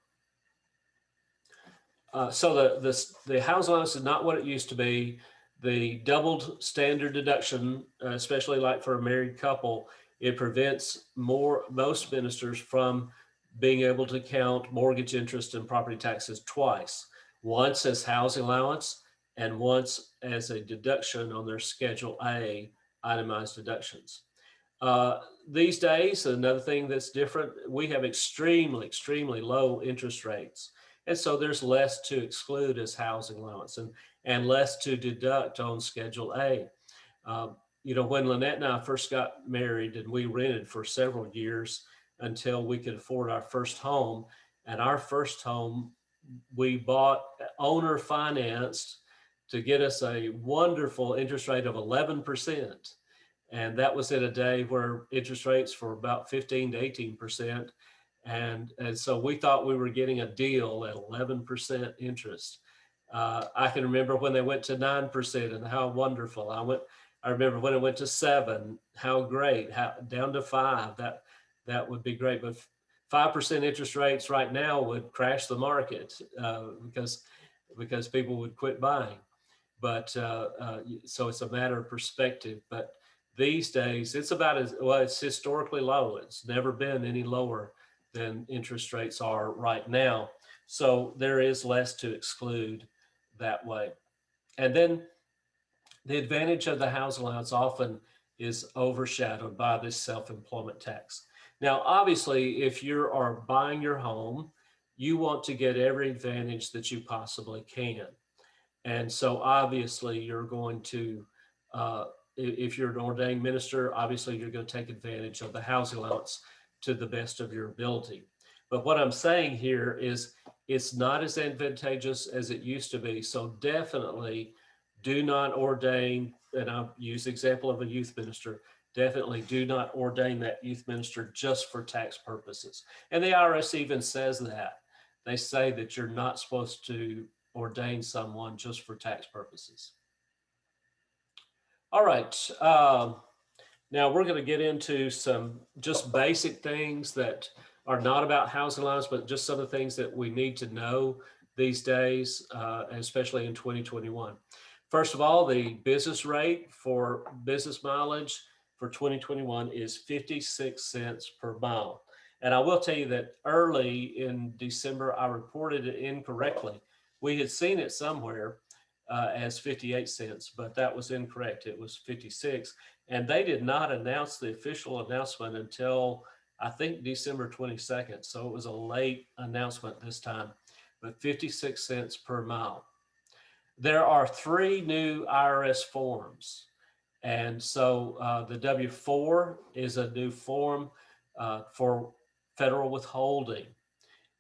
So the house allowance is not what it used to be. The doubled standard deduction, especially like for a married couple, it prevents most ministers from being able to count mortgage interest and property taxes twice, once as housing allowance and once as a deduction on their Schedule A itemized deductions. These days, another thing that's different, we have extremely, extremely low interest rates. And so there's less to exclude as housing allowance and less to deduct on Schedule A. When Lynette and I first got married, and we rented for several years until we could afford our first home. And our first home, we bought owner financed to get us a wonderful interest rate of 11%. And that was at a day where interest rates were about 15 to 18%. And so we thought we were getting a deal at 11% interest. I can remember when they went to 9% and how wonderful. I remember when it went to 7, how great, down to 5, that would be great. But 5% interest rates right now would crash the market because people would quit buying. But so it's a matter of perspective. But these days it's it's historically low. It's never been any lower than interest rates are right now. So there is less to exclude that way. And then the advantage of the housing allowance often is overshadowed by this self-employment tax. Now, obviously, if you are buying your home, you want to get every advantage that you possibly can. And so obviously you're going to, if you're an ordained minister, obviously you're going to take advantage of the housing allowance to the best of your ability. But what I'm saying here is it's not as advantageous as it used to be. So definitely do not ordain, and I'll use the example of a youth minister, definitely do not ordain that youth minister just for tax purposes. And the IRS even says that. They say that you're not supposed to ordain someone just for tax purposes. All right. Now we're going to get into some just basic things that are not about housing allowance, but just some of the things that we need to know these days, especially in 2021. First of all, the business rate for business mileage for 2021 is 56 cents per mile. And I will tell you that early in December, I reported it incorrectly. We had seen it somewhere as 58 cents, but that was incorrect. It was 56. And they did not announce the official announcement until I think December 22nd. So it was a late announcement this time, but 56 cents per mile. There are 3 new IRS forms. And so the W-4 is a new form for federal withholding.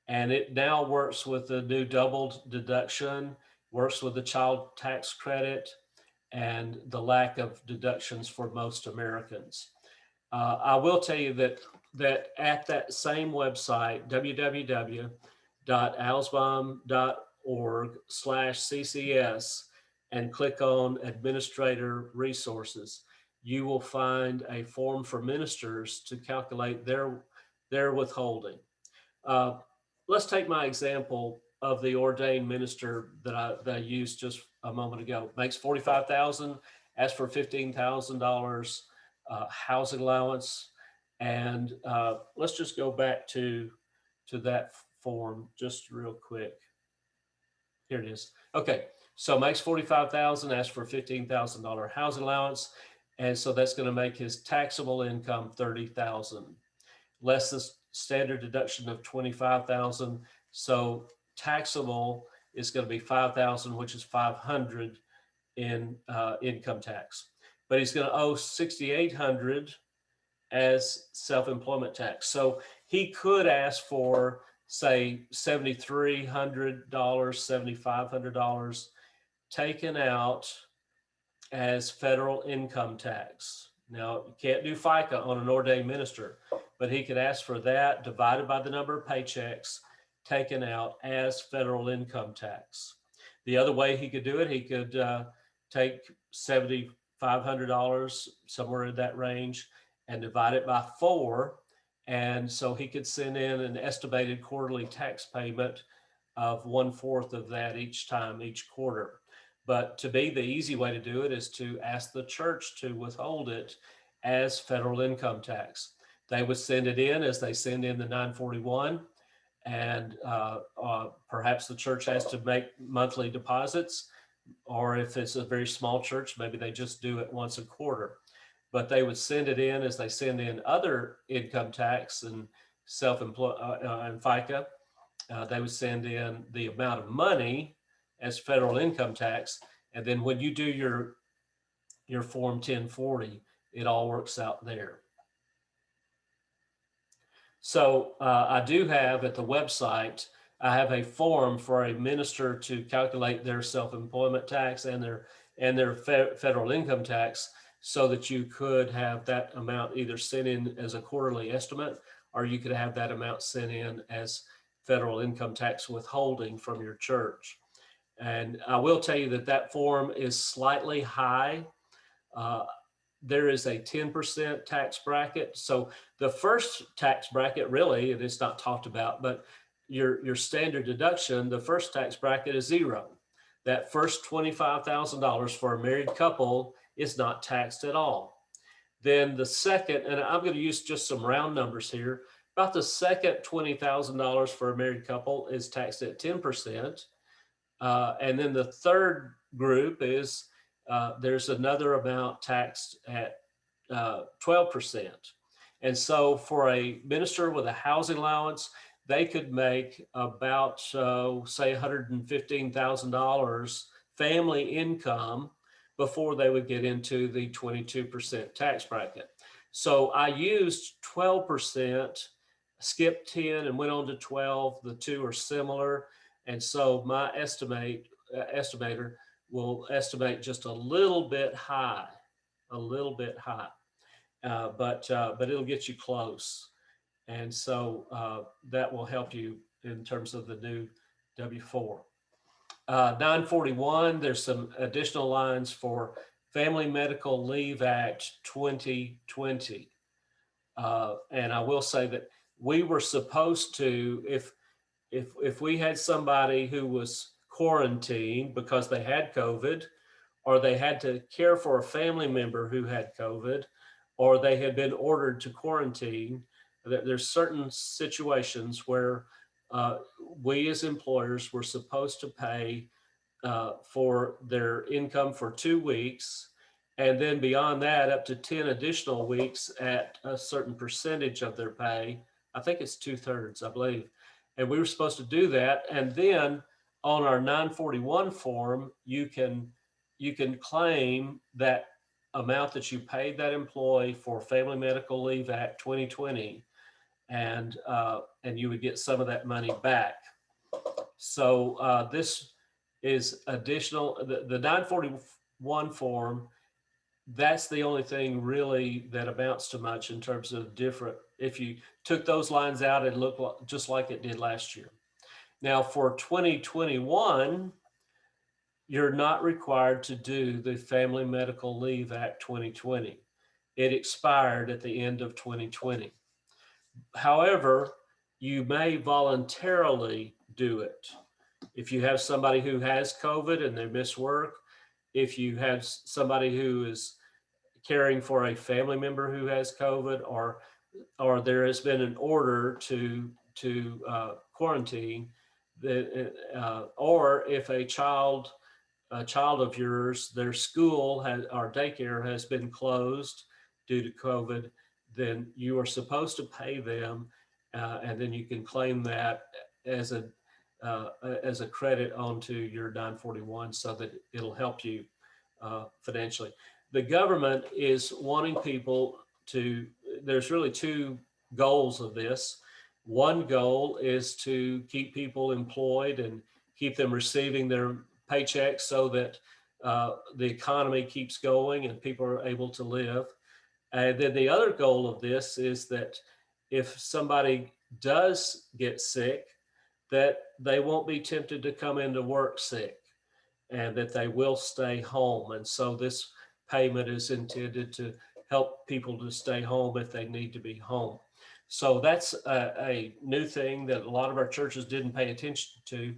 And it now works with the new doubled deduction, works with the child tax credit, and the lack of deductions for most Americans. I will tell you that at that same website, www.alsbaum.org/CCS, and click on Administrator Resources, you will find a form for ministers to calculate their withholding. Let's take my example of the ordained minister that I used just a moment ago. Makes $45,000, asks for $15,000 housing allowance, and let's just go back to that form just real quick. Here it is. Okay, so makes $45,000, asks for $15,000 housing allowance, and so that's going to make his taxable income $30,000, less the standard deduction of $25,000. So taxable is going to be $5,000, which is $500 in income tax. But he's going to owe $6,800 as self-employment tax. So he could ask for, say, $7,300, $7,500 taken out as federal income tax. Now, you can't do FICA on an ordained minister, but he could ask for that divided by the number of paychecks taken out as federal income tax. The other way he could do it, he could take $7,500, somewhere in that range, and divide it by 4. And so he could send in an estimated quarterly tax payment of 1/4 of that each time, each quarter. But to be the easy way to do it is to ask the church to withhold it as federal income tax. They would send it in as they send in the 941, and perhaps the church has to make monthly deposits, or if it's a very small church, maybe they just do it once a quarter. But they would send it in as they send in other income tax and self-employed and FICA. They would send in the amount of money as federal income tax, and then when you do your Form 1040, it all works out there. So I do have at the website, I have a form for a minister to calculate their self-employment tax and their federal income tax, so that you could have that amount either sent in as a quarterly estimate, or you could have that amount sent in as federal income tax withholding from your church. And I will tell you that form is slightly high. There is a 10% tax bracket. So the first tax bracket, really, and it's not talked about, but your standard deduction, the first tax bracket is 0. That first $25,000 for a married couple is not taxed at all. Then the second, and I'm going to use just some round numbers here, about the second $20,000 for a married couple is taxed at 10%. And then the third group is there's another amount taxed at 12%. And so for a minister with a housing allowance, they could make about, say, $115,000 family income before they would get into the 22% tax bracket. So I used 12%, skipped 10 and went on to 12. The two are similar. And so my estimator will estimate just a little bit high, but it'll get you close. And so that will help you in terms of the new W-4. 941, there's some additional lines for Family Medical Leave Act 2020. And I will say that we were supposed to, if we had somebody who was quarantined because they had COVID, or they had to care for a family member who had COVID, or they had been ordered to quarantine, there's certain situations where we as employers were supposed to pay for their income for 2 weeks. And then beyond that, up to 10 additional weeks at a certain percentage of their pay. I think it's 2/3, I believe. And we were supposed to do that. And then on our 941 form, you can claim that amount that you paid that employee for Family Medical Leave Act 2020, and you would get some of that money back. So this is additional. The 941 form, that's the only thing really that amounts to much in terms of different. If you took those lines out, it looked just like it did last year. Now for 2021, you're not required to do the Family Medical Leave Act 2020. It expired at the end of 2020. However, you may voluntarily do it. If you have somebody who has COVID and they miss work, if you have somebody who is caring for a family member who has COVID, or there has been an order to quarantine, or if a child of yours, their school or daycare has been closed due to COVID, then you are supposed to pay them, and then you can claim that as a credit onto your 941, so that it'll help you financially. The government is wanting people to. There's really two goals of this. One goal is to keep people employed and keep them receiving their paychecks so that the economy keeps going and people are able to live. And then the other goal of this is that if somebody does get sick, that they won't be tempted to come into work sick, and that they will stay home. And so this payment is intended to help people to stay home if they need to be home. So that's a new thing that a lot of our churches didn't pay attention to.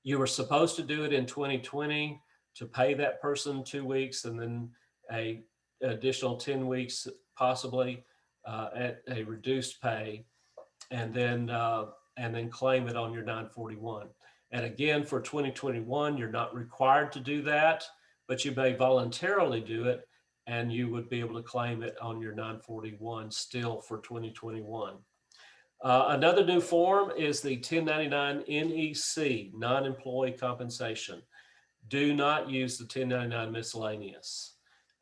You were supposed to do it in 2020 to pay that person 2 weeks, and then a additional 10 weeks possibly at a reduced pay, and then claim it on your 941. And again, for 2021, you're not required to do that, but you may voluntarily do it, and you would be able to claim it on your 941 still for 2021. Another new form is the 1099 NEC, non-employee compensation. Do not use the 1099 miscellaneous.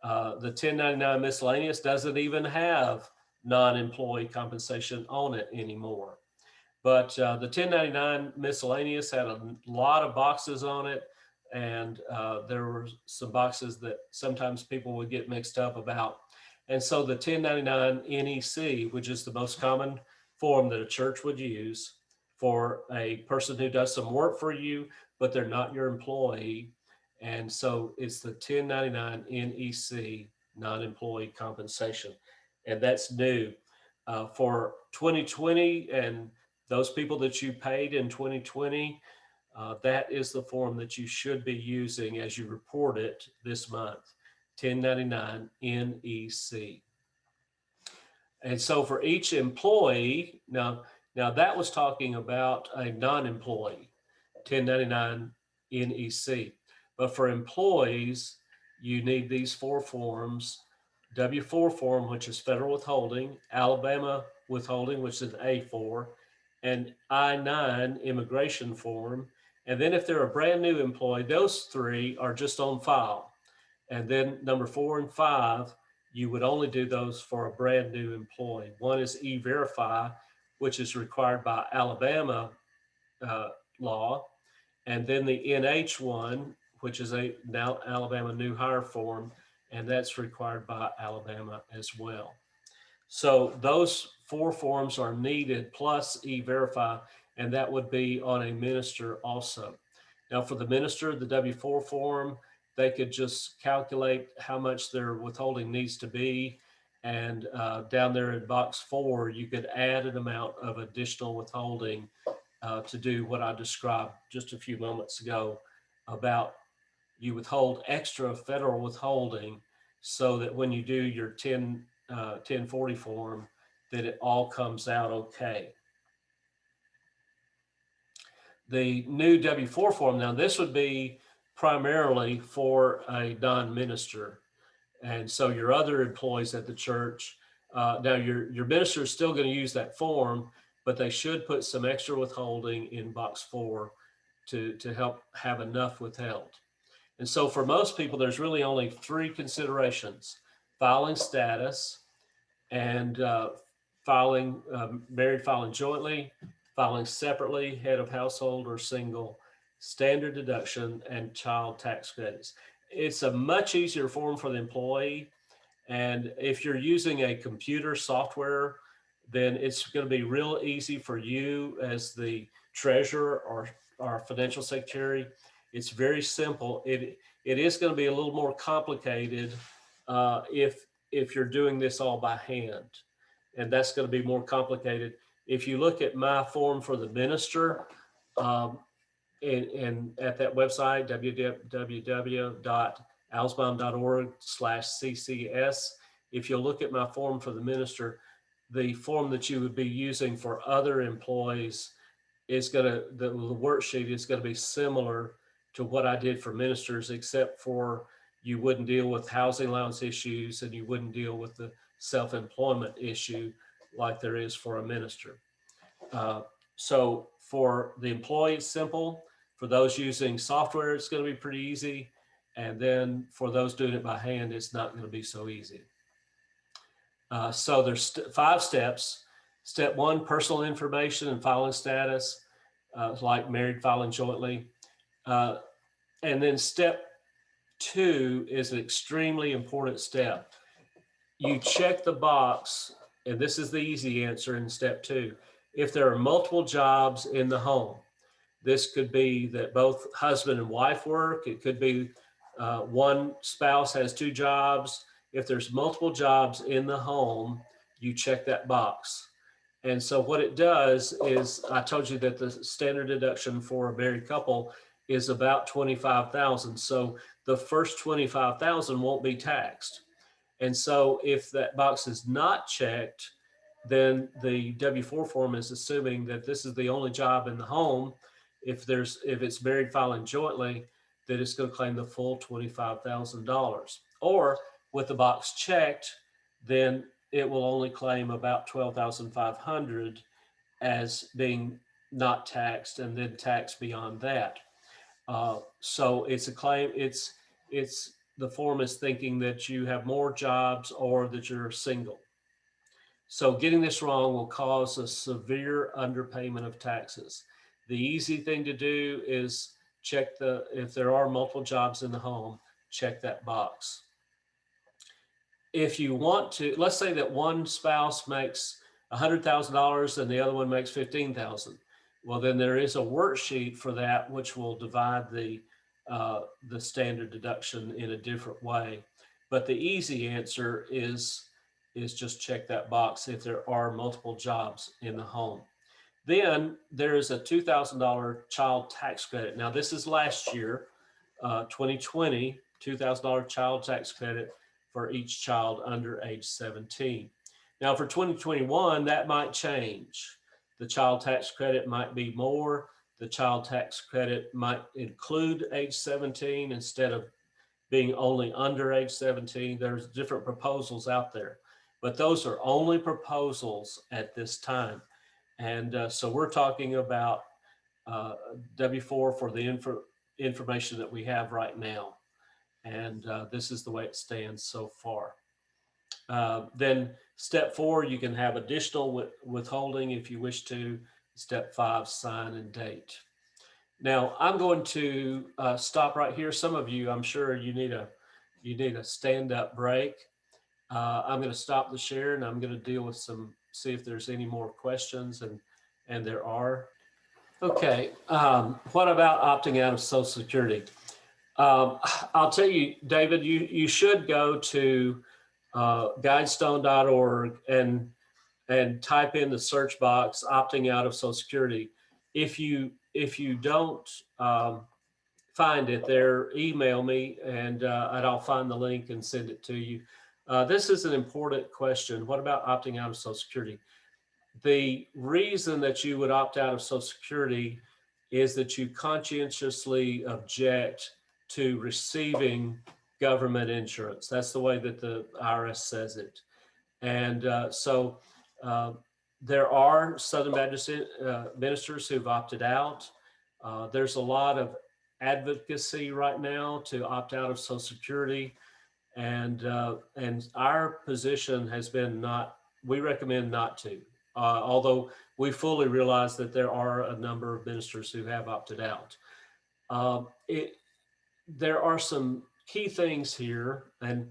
The 1099 miscellaneous doesn't even have non-employee compensation on it anymore. But the 1099 miscellaneous had a lot of boxes on it, and there were some boxes that sometimes people would get mixed up about. And so the 1099 NEC, which is the most common form that a church would use for a person who does some work for you, but they're not your employee. And so it's the 1099 NEC, non-employee compensation. And that's new for 2020, and those people that you paid in 2020, that is the form that you should be using as you report it this month, 1099 NEC. And so for each employee, now that was talking about a non-employee, 1099 NEC. But for employees, you need these 4 forms: W-4 form, which is federal withholding; Alabama withholding, which is an A4; and I-9 immigration form. And then if they're a brand new employee, those three are just on file. And then number 4 and 5, you would only do those for a brand new employee. One is E-Verify, which is required by Alabama law. And then the NH1, which is a now Alabama new hire form, and that's required by Alabama as well. So those 4 forms are needed plus E-Verify, and that would be on a minister also. Now for the minister, the W-4 form, they could just calculate how much their withholding needs to be. And down there in box 4, you could add an amount of additional withholding to do what I described just a few moments ago about you withhold extra federal withholding so that when you do your 1040 form, that it all comes out okay. The new W-4 form, now this would be primarily for a non-minister. And so your other employees at the church, now your minister is still going to use that form, but they should put some extra withholding in box 4 to help have enough withheld. And so for most people, there's really only 3 considerations: filing status, and married filing jointly, filing separately, head of household or single, standard deduction, and child tax credits. It's a much easier form for the employee. And if you're using a computer software, then it's going to be real easy for you as the treasurer or financial secretary. It's very simple. It is going to be a little more complicated if you're doing this all by hand, and that's going to be more complicated. If you look at my form for the minister, and at that website, www.alsbaum.org/CCS, if you look at my form for the minister, the form that you would be using for other employees is the worksheet is going to be similar to what I did for ministers, except for you wouldn't deal with housing allowance issues and you wouldn't deal with the self-employment issue like there is for a minister. So for the employee, it's simple. For those using software, it's going to be pretty easy. And then for those doing it by hand, it's not going to be so easy. So there's 5 steps. Step 1, personal information and filing status, like married filing jointly. And then step 2 is an extremely important step. You check the box, and this is the easy answer in step 2. If there are multiple jobs in the home, this could be that both husband and wife work. It could be one spouse has 2 jobs. If there's multiple jobs in the home, you check that box. And so what it does is, I told you that the standard deduction for a married couple is about $25,000. So the first $25,000 won't be taxed. And so if that box is not checked, then the W-4 form is assuming that this is the only job in the home. If it's married filing jointly, that it's going to claim the full $25,000. Or with the box checked, then it will only claim about $12,500 as being not taxed, and then taxed beyond that. So it's a claim. It's the form is thinking that you have more jobs or that you're single. So getting this wrong will cause a severe underpayment of taxes. The easy thing to do is check if there are multiple jobs in the home, check that box. If you want to, let's say that one spouse makes $100,000 and the other one makes $15,000. Well, then there is a worksheet for that, which will divide the standard deduction in a different way. But the easy answer is just check that box if there are multiple jobs in the home. Then there is a $2,000 child tax credit. Now this is last year, 2020, $2,000 child tax credit for each child under age 17. Now for 2021, that might change. The child tax credit might be more. The child tax credit might include age 17 instead of being only under age 17. There's different proposals out there, but those are only proposals at this time. And so we're talking about W-4 for the information that we have right now. And this is the way it stands so far. Then step 4, you can have additional withholding if you wish to. Step 5, sign and date. Now I'm going to stop right here. Some of you, I'm sure you need a stand-up break. I'm going to stop the share and I'm going to deal with see if there's any more questions, and there are. Okay, what about opting out of Social Security? I'll tell you, David, you should go to guidestone.org and type in the search box opting out of Social Security. If you don't find it there, email me and I'll find the link and send it to you. This is an important question. What about opting out of Social Security? The reason that you would opt out of Social Security is that you conscientiously object to receiving government insurance. That's the way that the IRS says it. And so there are Southern Baptist ministers who've opted out. There's a lot of advocacy right now to opt out of Social Security. And our position has been we recommend not to. Although we fully realize that there are a number of ministers who have opted out. There are some key things here, and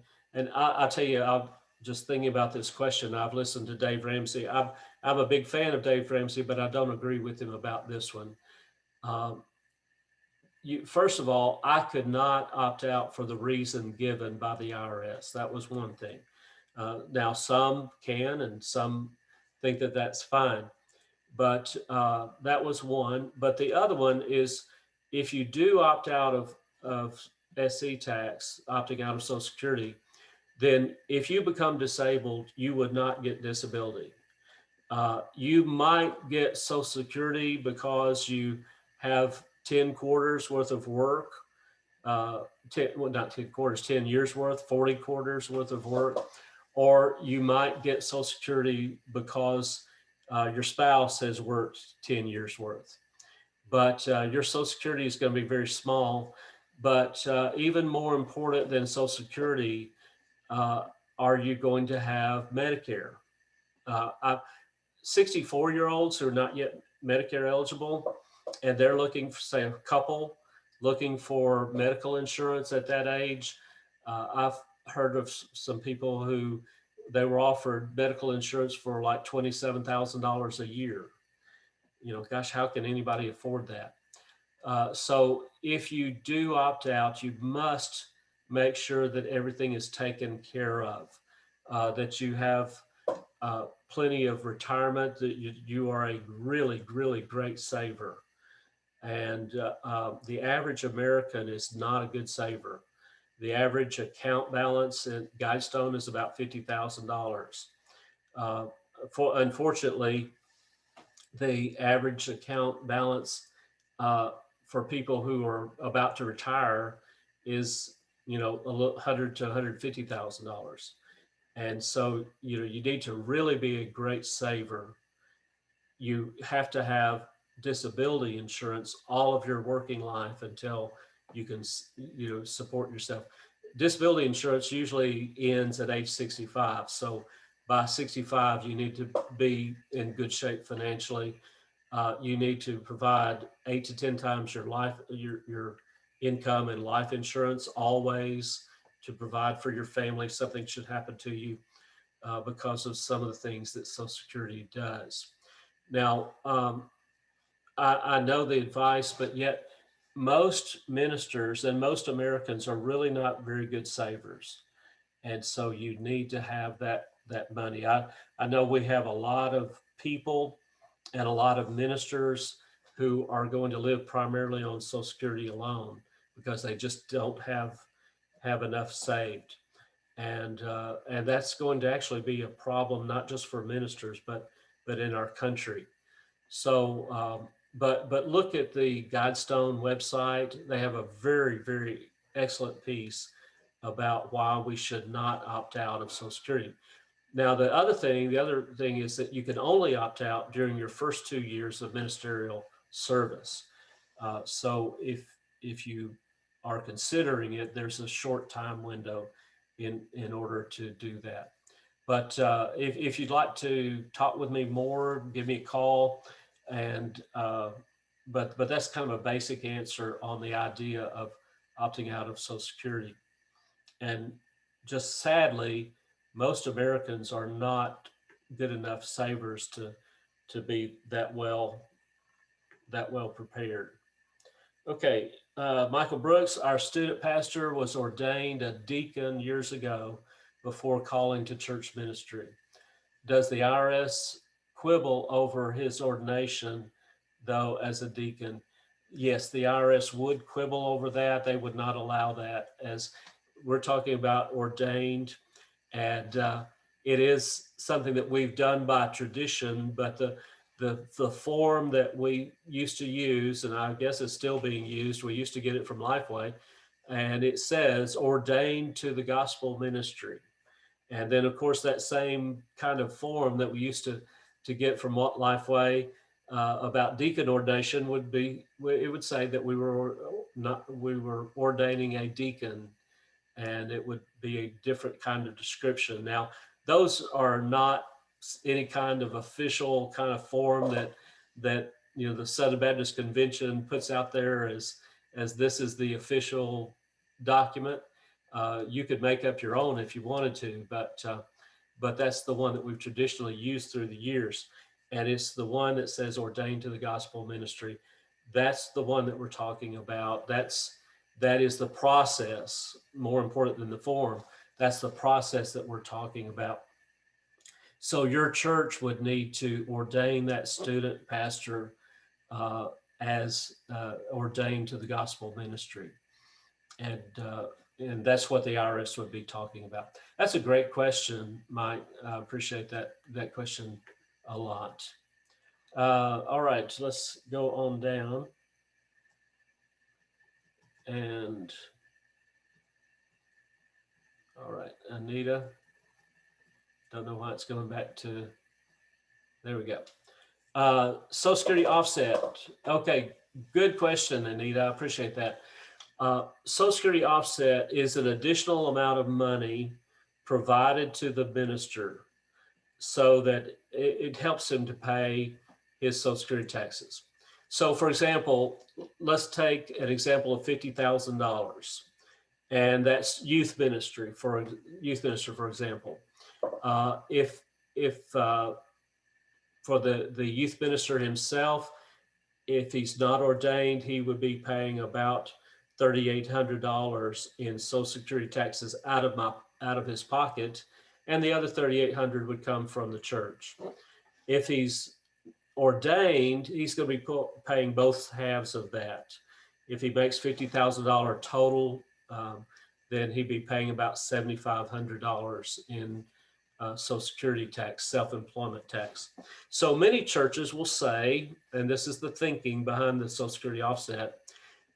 I tell you, I'm just thinking about this question. I've listened to Dave Ramsey. I'm a big fan of Dave Ramsey, but I don't agree with him about this one. First of all, I could not opt out for the reason given by the IRS. That was one thing. Now, some can, and some think that that's fine. But that was one. But the other one is, if you do opt out of SE tax, opting out of Social Security, then if you become disabled, you would not get disability. You might get Social Security because you have 10 quarters worth of work, not 10 quarters, 10 years worth, 40 quarters worth of work, or you might get Social Security because your spouse has worked 10 years worth. But your Social Security is going to be very small. But even more important than Social Security, are you going to have Medicare? 64-year-olds who are not yet Medicare eligible, and they're looking for, say, a couple looking for medical insurance at that age. I've heard of some people who they were offered medical insurance for like $27,000 a year. Gosh, how can anybody afford that? So if you do opt out, you must make sure that everything is taken care of, that you have plenty of retirement, that you are a really, really great saver. And the average American is not a good saver. The average account balance at Guidestone is about $50,000. Unfortunately, the average account balance for people who are about to retire is, $100,000 to $150,000. And so, you need to really be a great saver. You have to have disability insurance all of your working life until you can, support yourself. Disability insurance usually ends at age 65. So by 65, you need to be in good shape financially. You need to provide 8 to 10 times your income and life insurance always to provide for your family. Something should happen to you because of some of the things that Social Security does. Now, I know the advice, but yet most ministers and most Americans are really not very good savers. And so you need to have that money. I know we have a lot of people and a lot of ministers who are going to live primarily on Social Security alone because they just don't have enough saved. And that's going to actually be a problem, not just for ministers, but in our country. So, but look at the Guidestone website. They have a very, very excellent piece about why we should not opt out of Social Security. Now, the other thing is that you can only opt out during your first 2 years of ministerial service. So if you are considering it, there's a short time window in order to do that. But if you'd like to talk with me more, give me a call. And but that's kind of a basic answer on the idea of opting out of Social Security. And just sadly, most Americans are not good enough savers to be that well prepared. Okay, Michael Brooks, our student pastor, was ordained a deacon years ago before calling to church ministry. Does the IRS quibble over his ordination, though, as a deacon? Yes, the IRS would quibble over that. They would not allow that, as we're talking about ordained, and it is something that we've done by tradition, but the form that we used to use, and I guess it's still being used, we used to get it from Lifeway, and it says ordained to the gospel ministry. And then, of course, that same kind of form that we used to get from Lifeway about deacon ordination it would say that we were ordaining a deacon, and it would be a different kind of description. Now, those are not any kind of official kind of form that the Southern Baptist Convention puts out there as this is the official document. You could make up your own if you wanted to, but that's the one that we've traditionally used through the years. And it's the one that says ordained to the gospel ministry. That's the one that we're talking about. That is the process, more important than the form. That's the process that we're talking about. So your church would need to ordain that student pastor as ordained to the gospel ministry. And that's what the IRS would be talking about. That's a great question, Mike. I appreciate that question a lot. All right, so let's go on down. And all right, Anita. Don't know why it's going back to, there we go. Social Security offset. Okay, good question, Anita. I appreciate that. Social Security offset is an additional amount of money provided to the minister so that it helps him to pay his Social Security taxes. So, for example, let's take an example of $50,000, and that's youth ministry for example. If for the youth minister himself, if he's not ordained, he would be paying about $3,800 in Social Security taxes out of his pocket, and the other $3,800 would come from the church. If he's ordained, he's going to be paying both halves of that. If he makes $50,000 total, then he'd be paying about $7,500 in Social Security tax, self-employment tax. So many churches will say, and this is the thinking behind the Social Security offset,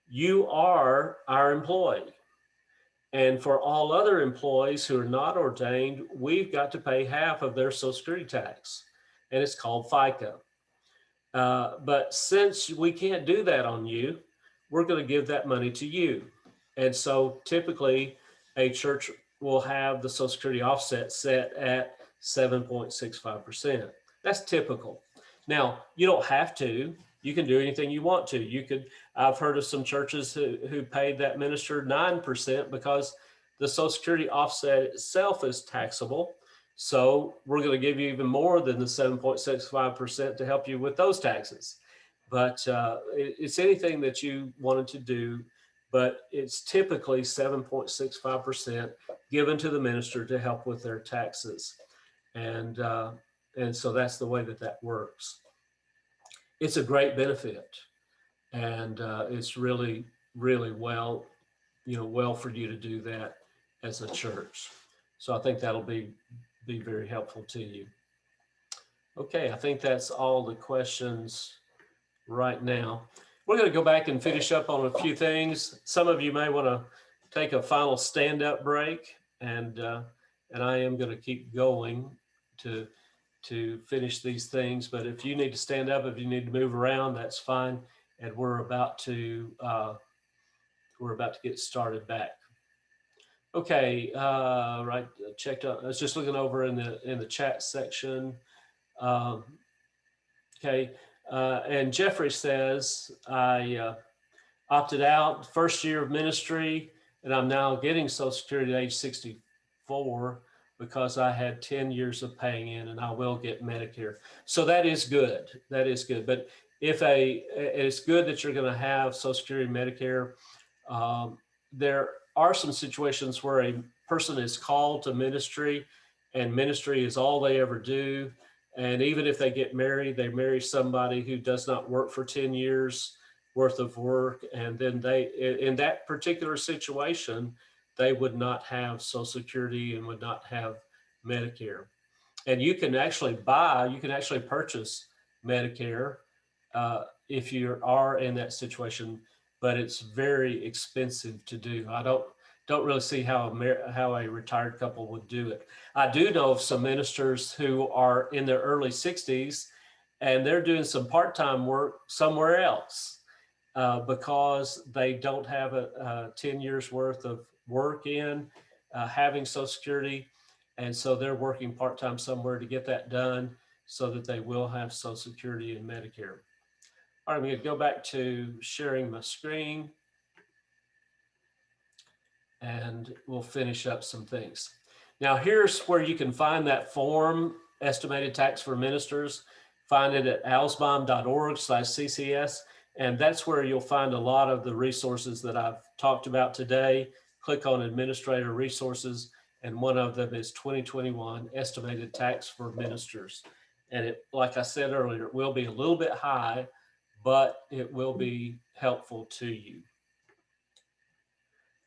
you are our employee. And for all other employees who are not ordained, we've got to pay half of their Social Security tax, and it's called FICA. But since we can't do that on you, we're going to give that money to you. And so typically a church will have the Social Security offset set at 7.65%. That's typical. Now, you don't have to. You can do anything you want to. I've heard of some churches who paid that minister 9% because the Social Security offset itself is taxable. So we're going to give you even more than the 7.65% to help you with those taxes. But it's anything that you wanted to do, but it's typically 7.65% given to the minister to help with their taxes. And so that's the way that works. It's a great benefit, and it's really, really well for you to do that as a church. So I think that'll be very helpful to you. Okay, I think that's all the questions right now. We're going to go back and finish up on a few things. Some of you may want to take a final stand-up break, and I am going to keep going to finish these things. But if you need to stand up, if you need to move around, that's fine. And we're about to get started back. Okay, right. Checked out. I was just looking over in the chat section. Okay, and Jeffrey says, I opted out first year of ministry, and I'm now getting Social Security at age 64 because I had 10 years of paying in, and I will get Medicare. So that is good. That is good. But it's good that you're going to have Social Security and Medicare. There are some situations where a person is called to ministry, and ministry is all they ever do. And even if they get married, they marry somebody who does not work for 10 years worth of work. And then in that particular situation, they would not have Social Security and would not have Medicare. And you can actually purchase Medicare if you are in that situation, but it's very expensive to do. I don't really see how a retired couple would do it. I do know of some ministers who are in their early 60s and they're doing some part-time work somewhere else because they don't have a 10 years worth of work in having Social Security. And so they're working part-time somewhere to get that done so that they will have Social Security and Medicare. All right, I'm going to go back to sharing my screen and we'll finish up some things. Now, here's where you can find that form, Estimated Tax for Ministers. Find it at alsbaum.org/CCS. And that's where you'll find a lot of the resources that I've talked about today. Click on Administrator Resources, and one of them is 2021 Estimated Tax for Ministers. And it, like I said earlier, it will be a little bit high, but it will be helpful to you.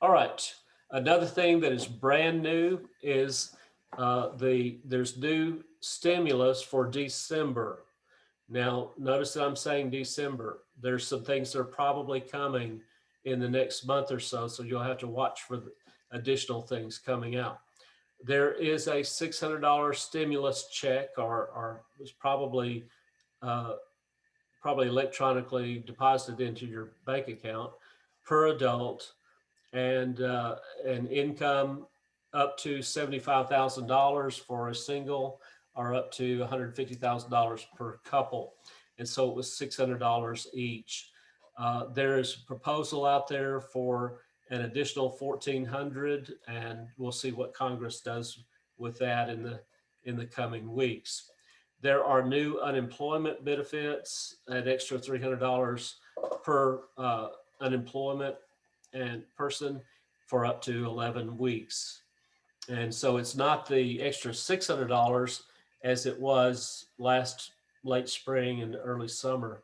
All right, another thing that is brand new is there's new stimulus for December. Now, notice that I'm saying December. There's some things that are probably coming in the next month or so, so you'll have to watch for the additional things coming out. There is a $600 stimulus check, or it's probably electronically deposited into your bank account per adult, and an income up to $75,000 for a single, or up to $150,000 per couple. And so it was $600 each. There's a proposal out there for an additional $1,400, and we'll see what Congress does with that in the coming weeks. There are new unemployment benefits, an extra $300 per unemployment and person for up to 11 weeks. And so it's not the extra $600 as it was late spring and early summer,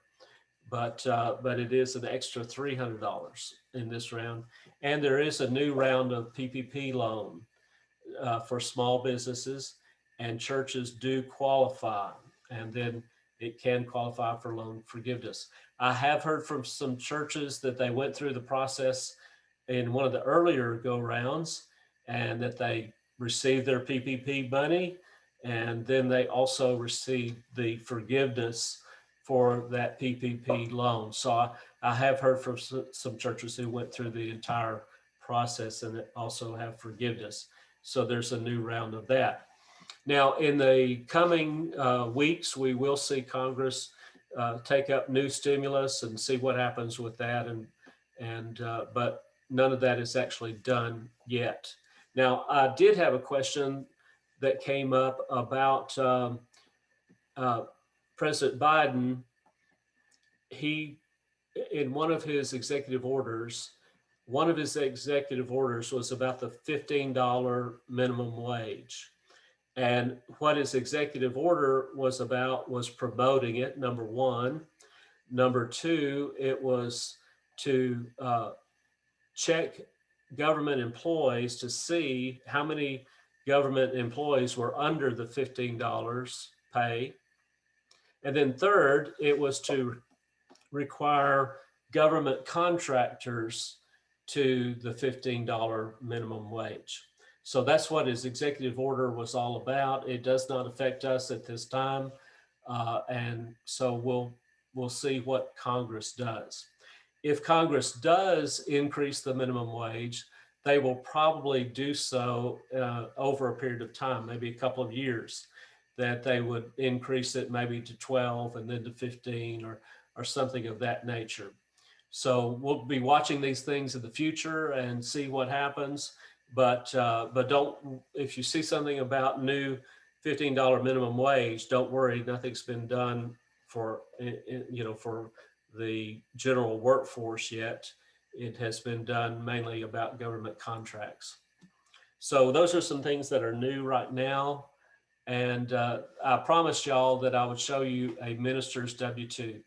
but it is an extra $300 in this round. And there is a new round of PPP loan for small businesses, and churches do qualify, and then it can qualify for loan forgiveness. I have heard from some churches that they went through the process in one of the earlier go-rounds, and that they received their PPP money, and then they also received the forgiveness for that PPP loan. So I have heard from some churches who went through the entire process and also have forgiveness. So there's a new round of that. Now, in the coming weeks, we will see Congress take up new stimulus and see what happens with that. But none of that is actually done yet. Now, I did have a question that came up about President Biden. He, in one of his executive orders was about the $15 minimum wage. And what his executive order was about was promoting it, number one. Number two, it was to check government employees to see how many government employees were under the $15 pay. And then third, it was to require government contractors to the $15 minimum wage. So that's what his executive order was all about. It does not affect us at this time. And so we'll see what Congress does. If Congress does increase the minimum wage, they will probably do so over a period of time, maybe a couple of years, that they would increase it maybe to 12 and then to 15 or something of that nature. So we'll be watching these things in the future and see what happens. But don't, if you see something about new $15 minimum wage, don't worry, nothing's been done for, for the general workforce yet. It has been done mainly about government contracts. So those are some things that are new right now. And I promised y'all that I would show you a minister's W-2.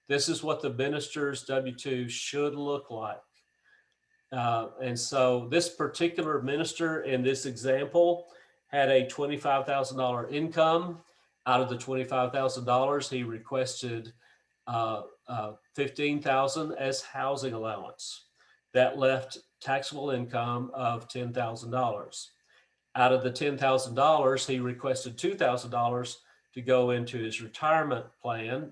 This is what the minister's W-2 should look like. And so this particular minister in this example had a $25,000 income. Out of the $25,000, he requested $15,000 as housing allowance. That left taxable income of $10,000. Out of the $10,000, he requested $2,000 to go into his retirement plan,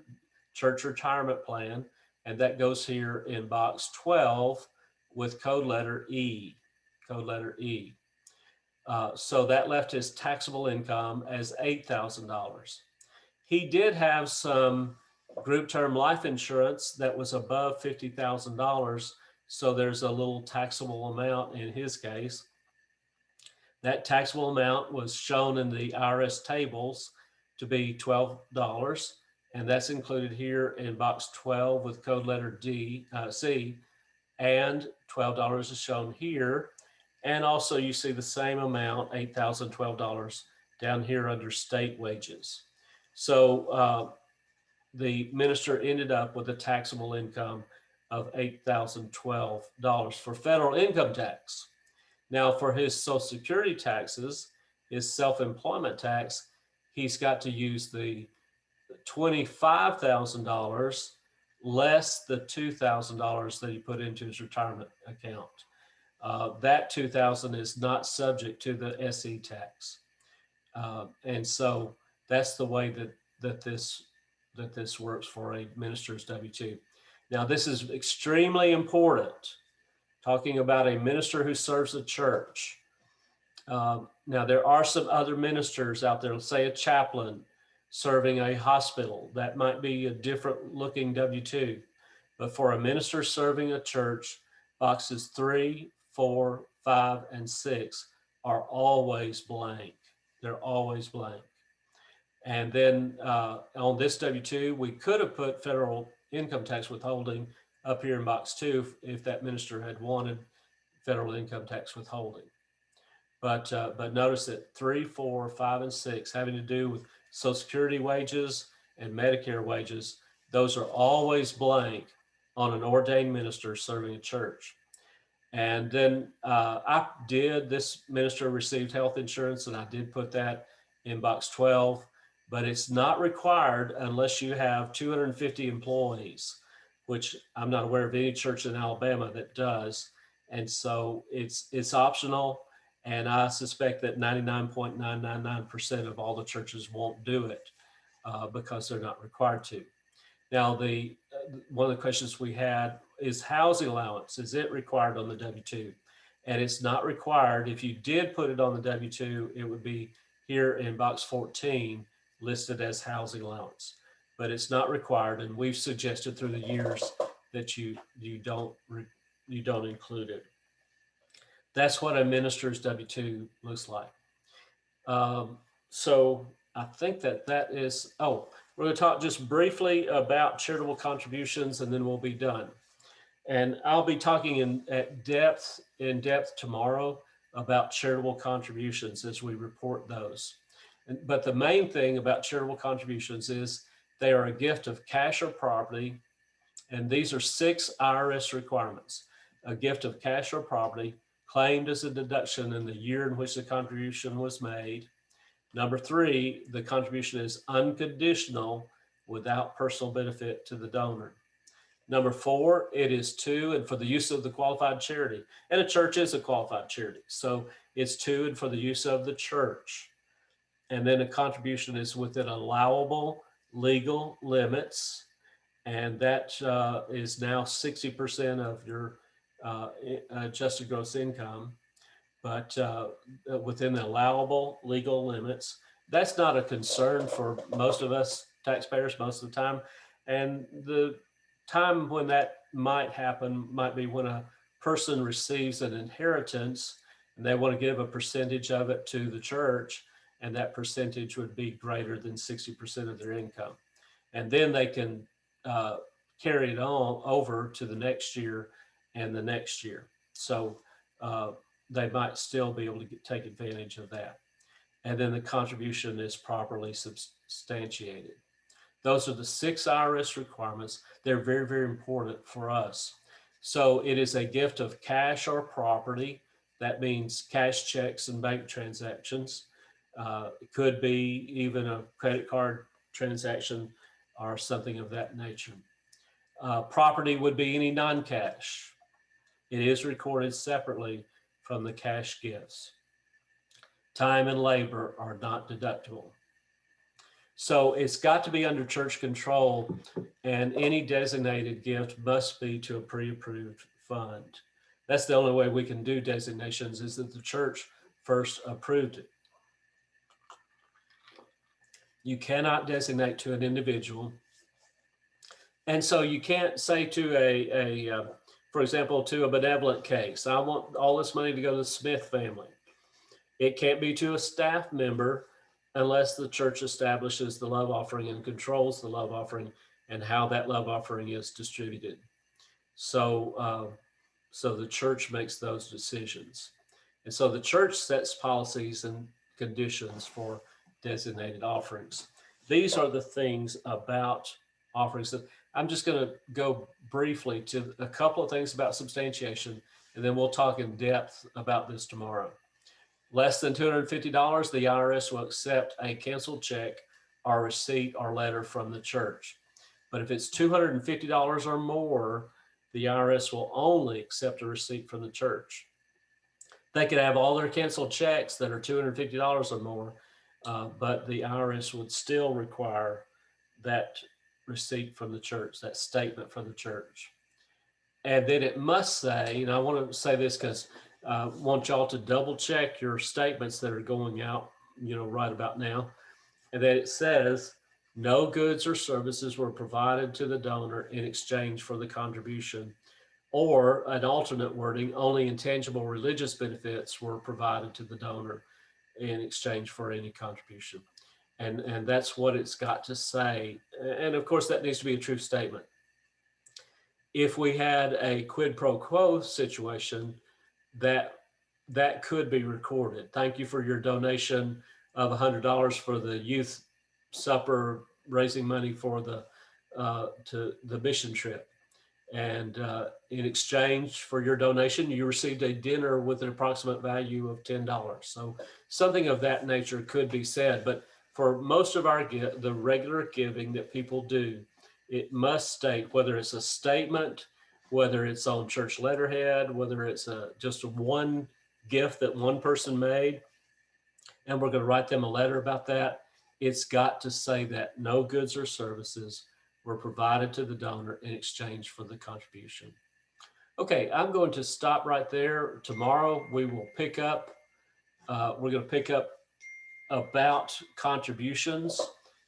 church retirement plan, and that goes here in box 12 with code letter E, so that left his taxable income as $8,000. He did have some group term life insurance that was above $50,000, so there's a little taxable amount in his case. That taxable amount was shown in the IRS tables to be $12, and that's included here in box 12 with code letter C, and $12 is shown here. And also you see the same amount, $8,012 down here under state wages. So the minister ended up with a taxable income of $8,012 for federal income tax. Now for his Social Security taxes, his self-employment tax, he's got to use the $25,000 less the $2,000 that he put into his retirement account. That $2,000 is not subject to the SE tax. And so that's the way that this works for a minister's W-2. Now this is extremely important, talking about a minister who serves a church. Now there are some other ministers out there, let's say a chaplain serving a hospital. That might be a different looking W-2. But for a minister serving a church, boxes 3, 4, 5, and 6 are always blank. They're always blank. And then on this W-2, we could have put federal income tax withholding up here in box 2 if that minister had wanted federal income tax withholding. But notice that 3, 4, 5, and 6 having to do with Social Security wages and Medicare wages, those are always blank on an ordained minister serving a church. And then this minister received health insurance, and I did put that in box 12, but it's not required unless you have 250 employees, which I'm not aware of any church in Alabama that does. And so it's optional. And I suspect that 99.999% of all the churches won't do it because they're not required to. Now, one of the questions we had is housing allowance. Is it required on the W-2? And it's not required. If you did put it on the W-2, it would be here in box 14 listed as housing allowance. But it's not required, and we've suggested through the years that you don't include it. That's what a minister's W-2 looks like. So I think that is, we're going to talk just briefly about charitable contributions, and then we'll be done. And I'll be talking in depth tomorrow about charitable contributions as we report those. But the main thing about charitable contributions is they are a gift of cash or property, and these are 6 IRS requirements. A gift of cash or property claimed as a deduction in the year in which the contribution was made. Number 3, the contribution is unconditional without personal benefit to the donor. Number 4, it is to and for the use of the qualified charity. And a church is a qualified charity. So it's to and for the use of the church. And then a contribution is within allowable legal limits. And that is now 60% of your adjusted gross income, but within the allowable legal limits. That's not a concern for most of us taxpayers most of the time. And the time when that might happen might be when a person receives an inheritance and they want to give a percentage of it to the church, and that percentage would be greater than 60% of their income. And then they can carry it on over to the next year and the next year. So they might still be able to take advantage of that. And then the contribution is properly substantiated. Those are the 6 IRS requirements. They're very, very important for us. So it is a gift of cash or property. That means cash checks and bank transactions. It could be even a credit card transaction or something of that nature. Property would be any non-cash. It is recorded separately from the cash gifts. Time and labor are not deductible. So it's got to be under church control, and any designated gift must be to a pre-approved fund. That's the only way we can do designations, is that the church first approved it. You cannot designate to an individual. And so you can't say to for example, to a benevolent case, I want all this money to go to the Smith family. It can't be to a staff member unless the church establishes the love offering and controls the love offering and how that love offering is distributed. So, so the church makes those decisions. And so the church sets policies and conditions for designated offerings. These are the things about offerings. I'm just going to go briefly to a couple of things about substantiation, and then we'll talk in depth about this tomorrow. Less than $250, the IRS will accept a canceled check or receipt or letter from the church. But if it's $250 or more, the IRS will only accept a receipt from the church. They could have all their canceled checks that are $250 or more, but the IRS would still require that receipt from the church, that statement from the church. And then it must say, and I want to say this because I want y'all to double check your statements that are going out, right about now. And then it says, no goods or services were provided to the donor in exchange for the contribution, or an alternate wording, only intangible religious benefits were provided to the donor in exchange for any contribution. And that's what it's got to say. And of course, that needs to be a true statement. If we had a quid pro quo situation, that could be recorded. Thank you for your donation of $100 for the youth supper, raising money for to the mission trip. And in exchange for your donation, you received a dinner with an approximate value of $10. So something of that nature could be said. But for most of the regular giving that people do, it must state, whether it's a statement, whether it's on church letterhead, whether it's just one gift that one person made, and we're going to write them a letter about that. It's got to say that no goods or services were provided to the donor in exchange for the contribution. Okay, I'm going to stop right there. Tomorrow we will pick up, we're going to pick up about contributions.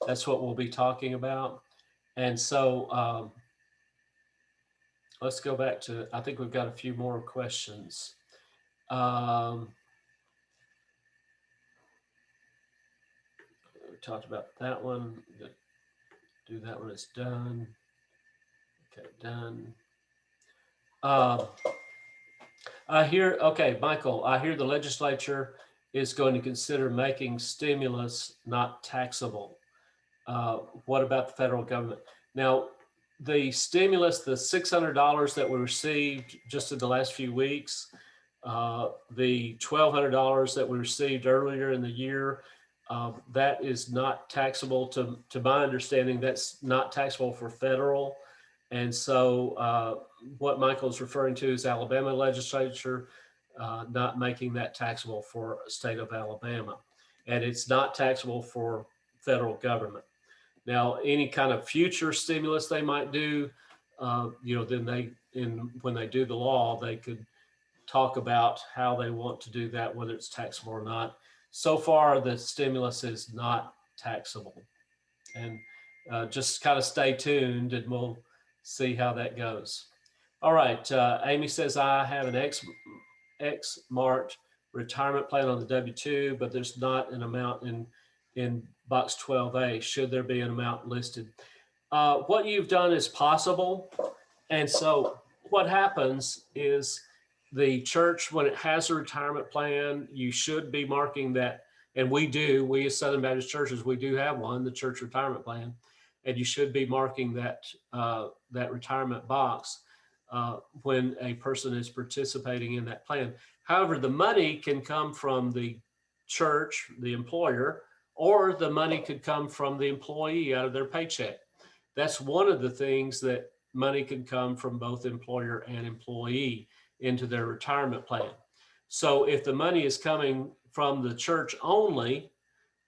That's what we'll be talking about. And so let's go back to, I think we've got a few more questions. We talked about that one. Do that when it's done. Okay, done. I hear, okay, Michael, I hear the legislature is going to consider making stimulus not taxable. What about the federal government? Now, the stimulus, the $600 that we received just in the last few weeks, the $1,200 that we received earlier in the year, that is not taxable to my understanding. That's not taxable for federal. And so what Michael's referring to is Alabama legislature not making that taxable for the state of Alabama. And it's not taxable for federal government. Now, any kind of future stimulus they might do, then when they do the law, they could talk about how they want to do that, whether it's taxable or not. So far, the stimulus is not taxable. And just kind of stay tuned and we'll see how that goes. All right, Amy says, I have an X marked retirement plan on the W-2, but there's not an amount in box 12A. Should there be an amount listed? What you've done is possible. And so what happens is the church, when it has a retirement plan, you should be marking that. And we as Southern Baptist churches, we do have one, the church retirement plan. And you should be marking that retirement box when a person is participating in that plan. However, the money can come from the church, the employer, or the money could come from the employee out of their paycheck. That's one of the things that money can come from both employer and employee into their retirement plan. So if the money is coming from the church only,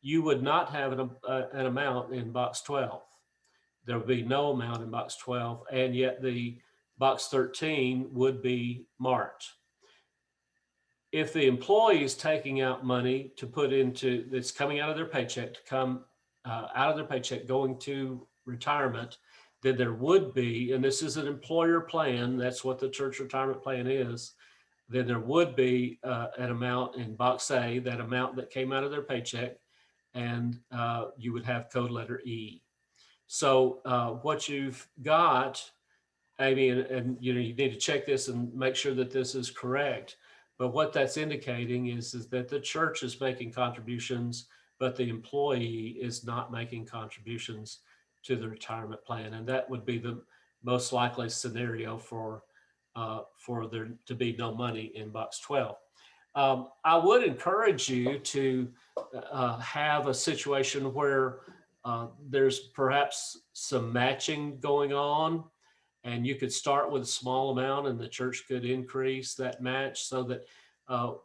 you would not have an amount in box 12. There would be no amount in box 12, and yet the box 13 would be marked. If the employee is taking out money to put into, that's coming out of their paycheck, to come out of their paycheck going to retirement, then there would be, and this is an employer plan, that's what the church retirement plan is, then there would be an amount in box A, that amount that came out of their paycheck, and you would have code letter E. So what you've got, Amy, and you need to check this and make sure that this is correct. But what that's indicating is that the church is making contributions, but the employee is not making contributions to the retirement plan. And that would be the most likely scenario for there to be no money in box 12. I would encourage you to have a situation where there's perhaps some matching going on, and you could start with a small amount and the church could increase that match so that,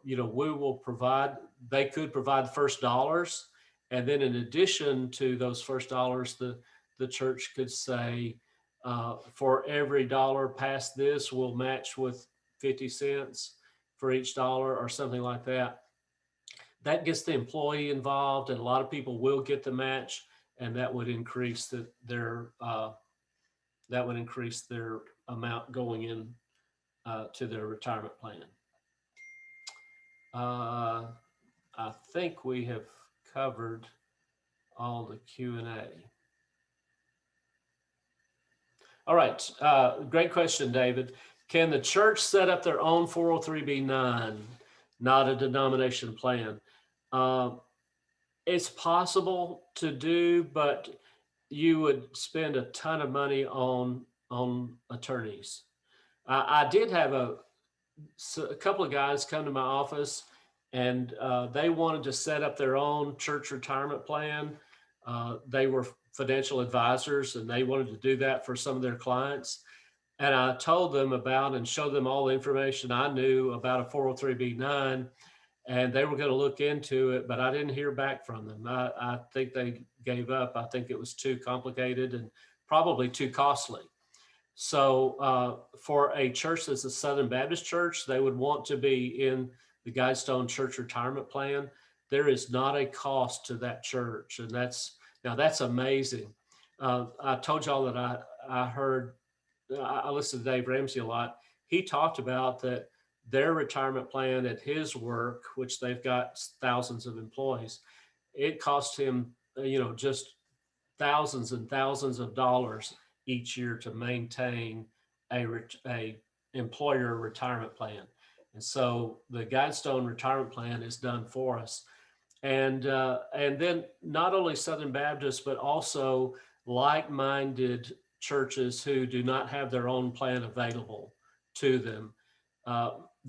we will provide, they could provide the first dollars. And then in addition to those first dollars, the church could say, for every dollar past this, we'll match with 50 cents for each dollar or something like that. That gets the employee involved, and a lot of people will get the match, and that would increase their amount going in to their retirement plan. I think we have covered all the Q&A. All right, great question, David. Can the church set up their own 403b-9, not a denomination plan? It's possible to do, but you would spend a ton of money on attorneys. I did have a couple of guys come to my office, and they wanted to set up their own church retirement plan. They were financial advisors, and they wanted to do that for some of their clients. And I told them about and showed them all the information I knew about a 403b-9, and they were going to look into it, but I didn't hear back from them. I think they gave up. I think it was too complicated and probably too costly. So for a church that's a Southern Baptist church, they would want to be in the Guidestone Church Retirement Plan. There is not a cost to that church, and that's amazing. I told y'all that I listened to Dave Ramsey a lot. He talked about that their retirement plan at his work, which they've got thousands of employees, it cost him, just thousands and thousands of dollars each year to maintain a employer retirement plan. And so the Guidestone retirement plan is done for us. And then not only Southern Baptist, but also like-minded churches who do not have their own plan available to them.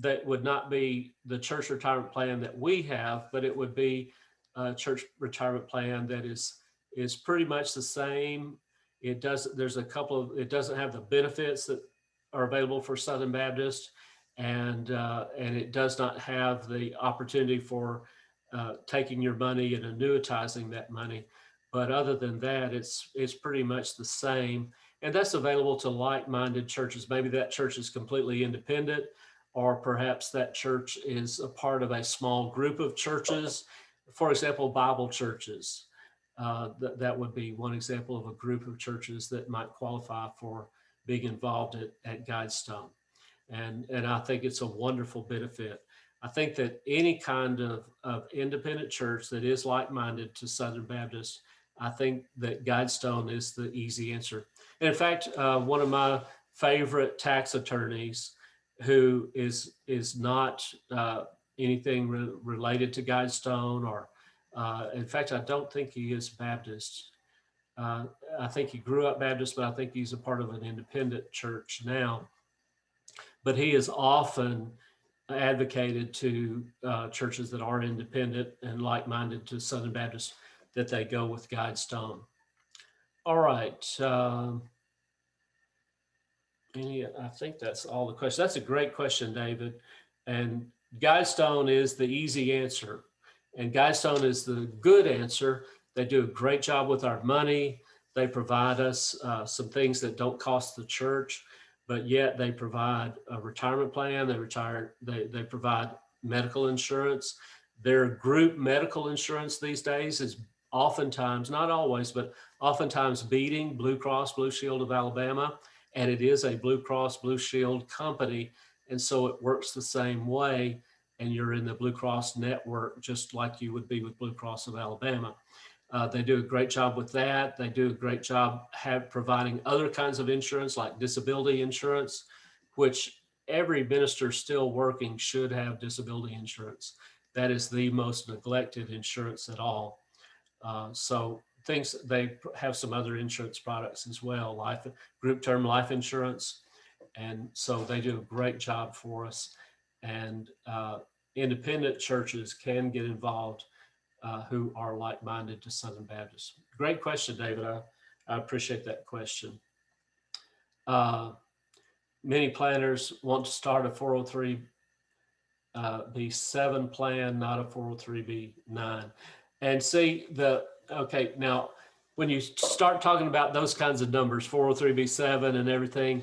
That would not be the church retirement plan that we have, but it would be a church retirement plan that is pretty much the same. There's a couple of, it doesn't have the benefits that are available for Southern Baptist, and it does not have the opportunity for taking your money and annuitizing that money. But other than that, it's pretty much the same, and that's available to like-minded churches. Maybe that church is completely independent, or perhaps that church is a part of a small group of churches. For example, Bible churches. That would be one example of a group of churches that might qualify for being involved at Guidestone. And I think it's a wonderful benefit. I think that any kind of independent church that is like-minded to Southern Baptist, I think that Guidestone is the easy answer. And in fact, one of my favorite tax attorneys, who is not anything related to Guidestone, or in fact, I don't think he is Baptist. I think he grew up Baptist, but I think he's a part of an independent church now. But he has often advocated to churches that are independent and like-minded to Southern Baptist that they go with Guidestone. All right. I think that's all the questions. That's a great question, David. And Guidestone is the easy answer. And Guidestone is the good answer. They do a great job with our money. They provide us some things that don't cost the church, but yet they provide a retirement plan. They provide medical insurance. Their group medical insurance these days is oftentimes, not always, but oftentimes beating Blue Cross Blue Shield of Alabama. And it is a Blue Cross Blue Shield company. And so it works the same way. And you're in the Blue Cross network, just like you would be with Blue Cross of Alabama. They do a great job with that. They do a great job providing other kinds of insurance, like disability insurance, which every minister still working should have disability insurance. That is the most neglected insurance at all. So they have some other insurance products as well, group term life insurance. And so they do a great job for us. And independent churches can get involved who are like-minded to Southern Baptist. Great question, David. I appreciate that question. Many planners want to start a 403b7 plan, not a 403b9. And see, okay, now when you start talking about those kinds of numbers, 403b7 and everything,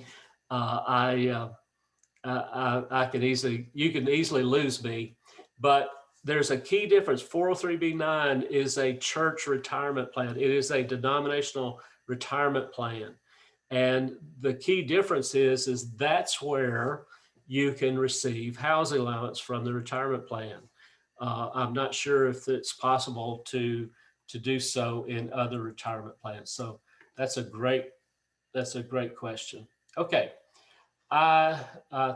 you can easily lose me. But there's a key difference. 403b9 is a church retirement plan. It is a denominational retirement plan. And the key difference is that's where you can receive housing allowance from the retirement plan. I'm not sure if it's possible to do so in other retirement plans. So that's a great question. Okay. I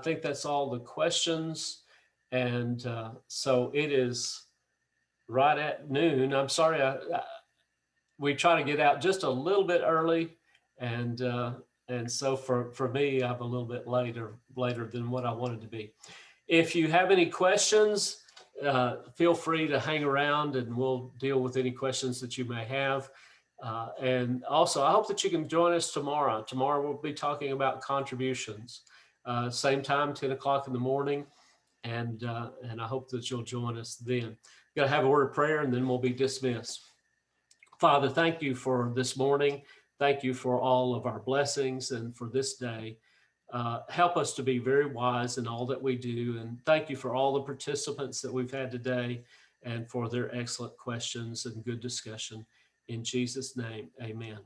think that's all the questions. And so it is right at noon. I'm sorry, we try to get out just a little bit early. And so for me, I'm a little bit later than what I wanted to be. If you have any questions, feel free to hang around and we'll deal with any questions that you may have. And also, I hope that you can join us tomorrow. Tomorrow we'll be talking about contributions. Same time, 10 o'clock in the morning. And I hope that you'll join us then. Going to have a word of prayer and then we'll be dismissed. Father, thank you for this morning. Thank you for all of our blessings and for this day. Help us to be very wise in all that we do. And thank you for all the participants that we've had today and for their excellent questions and good discussion. In Jesus' name, amen.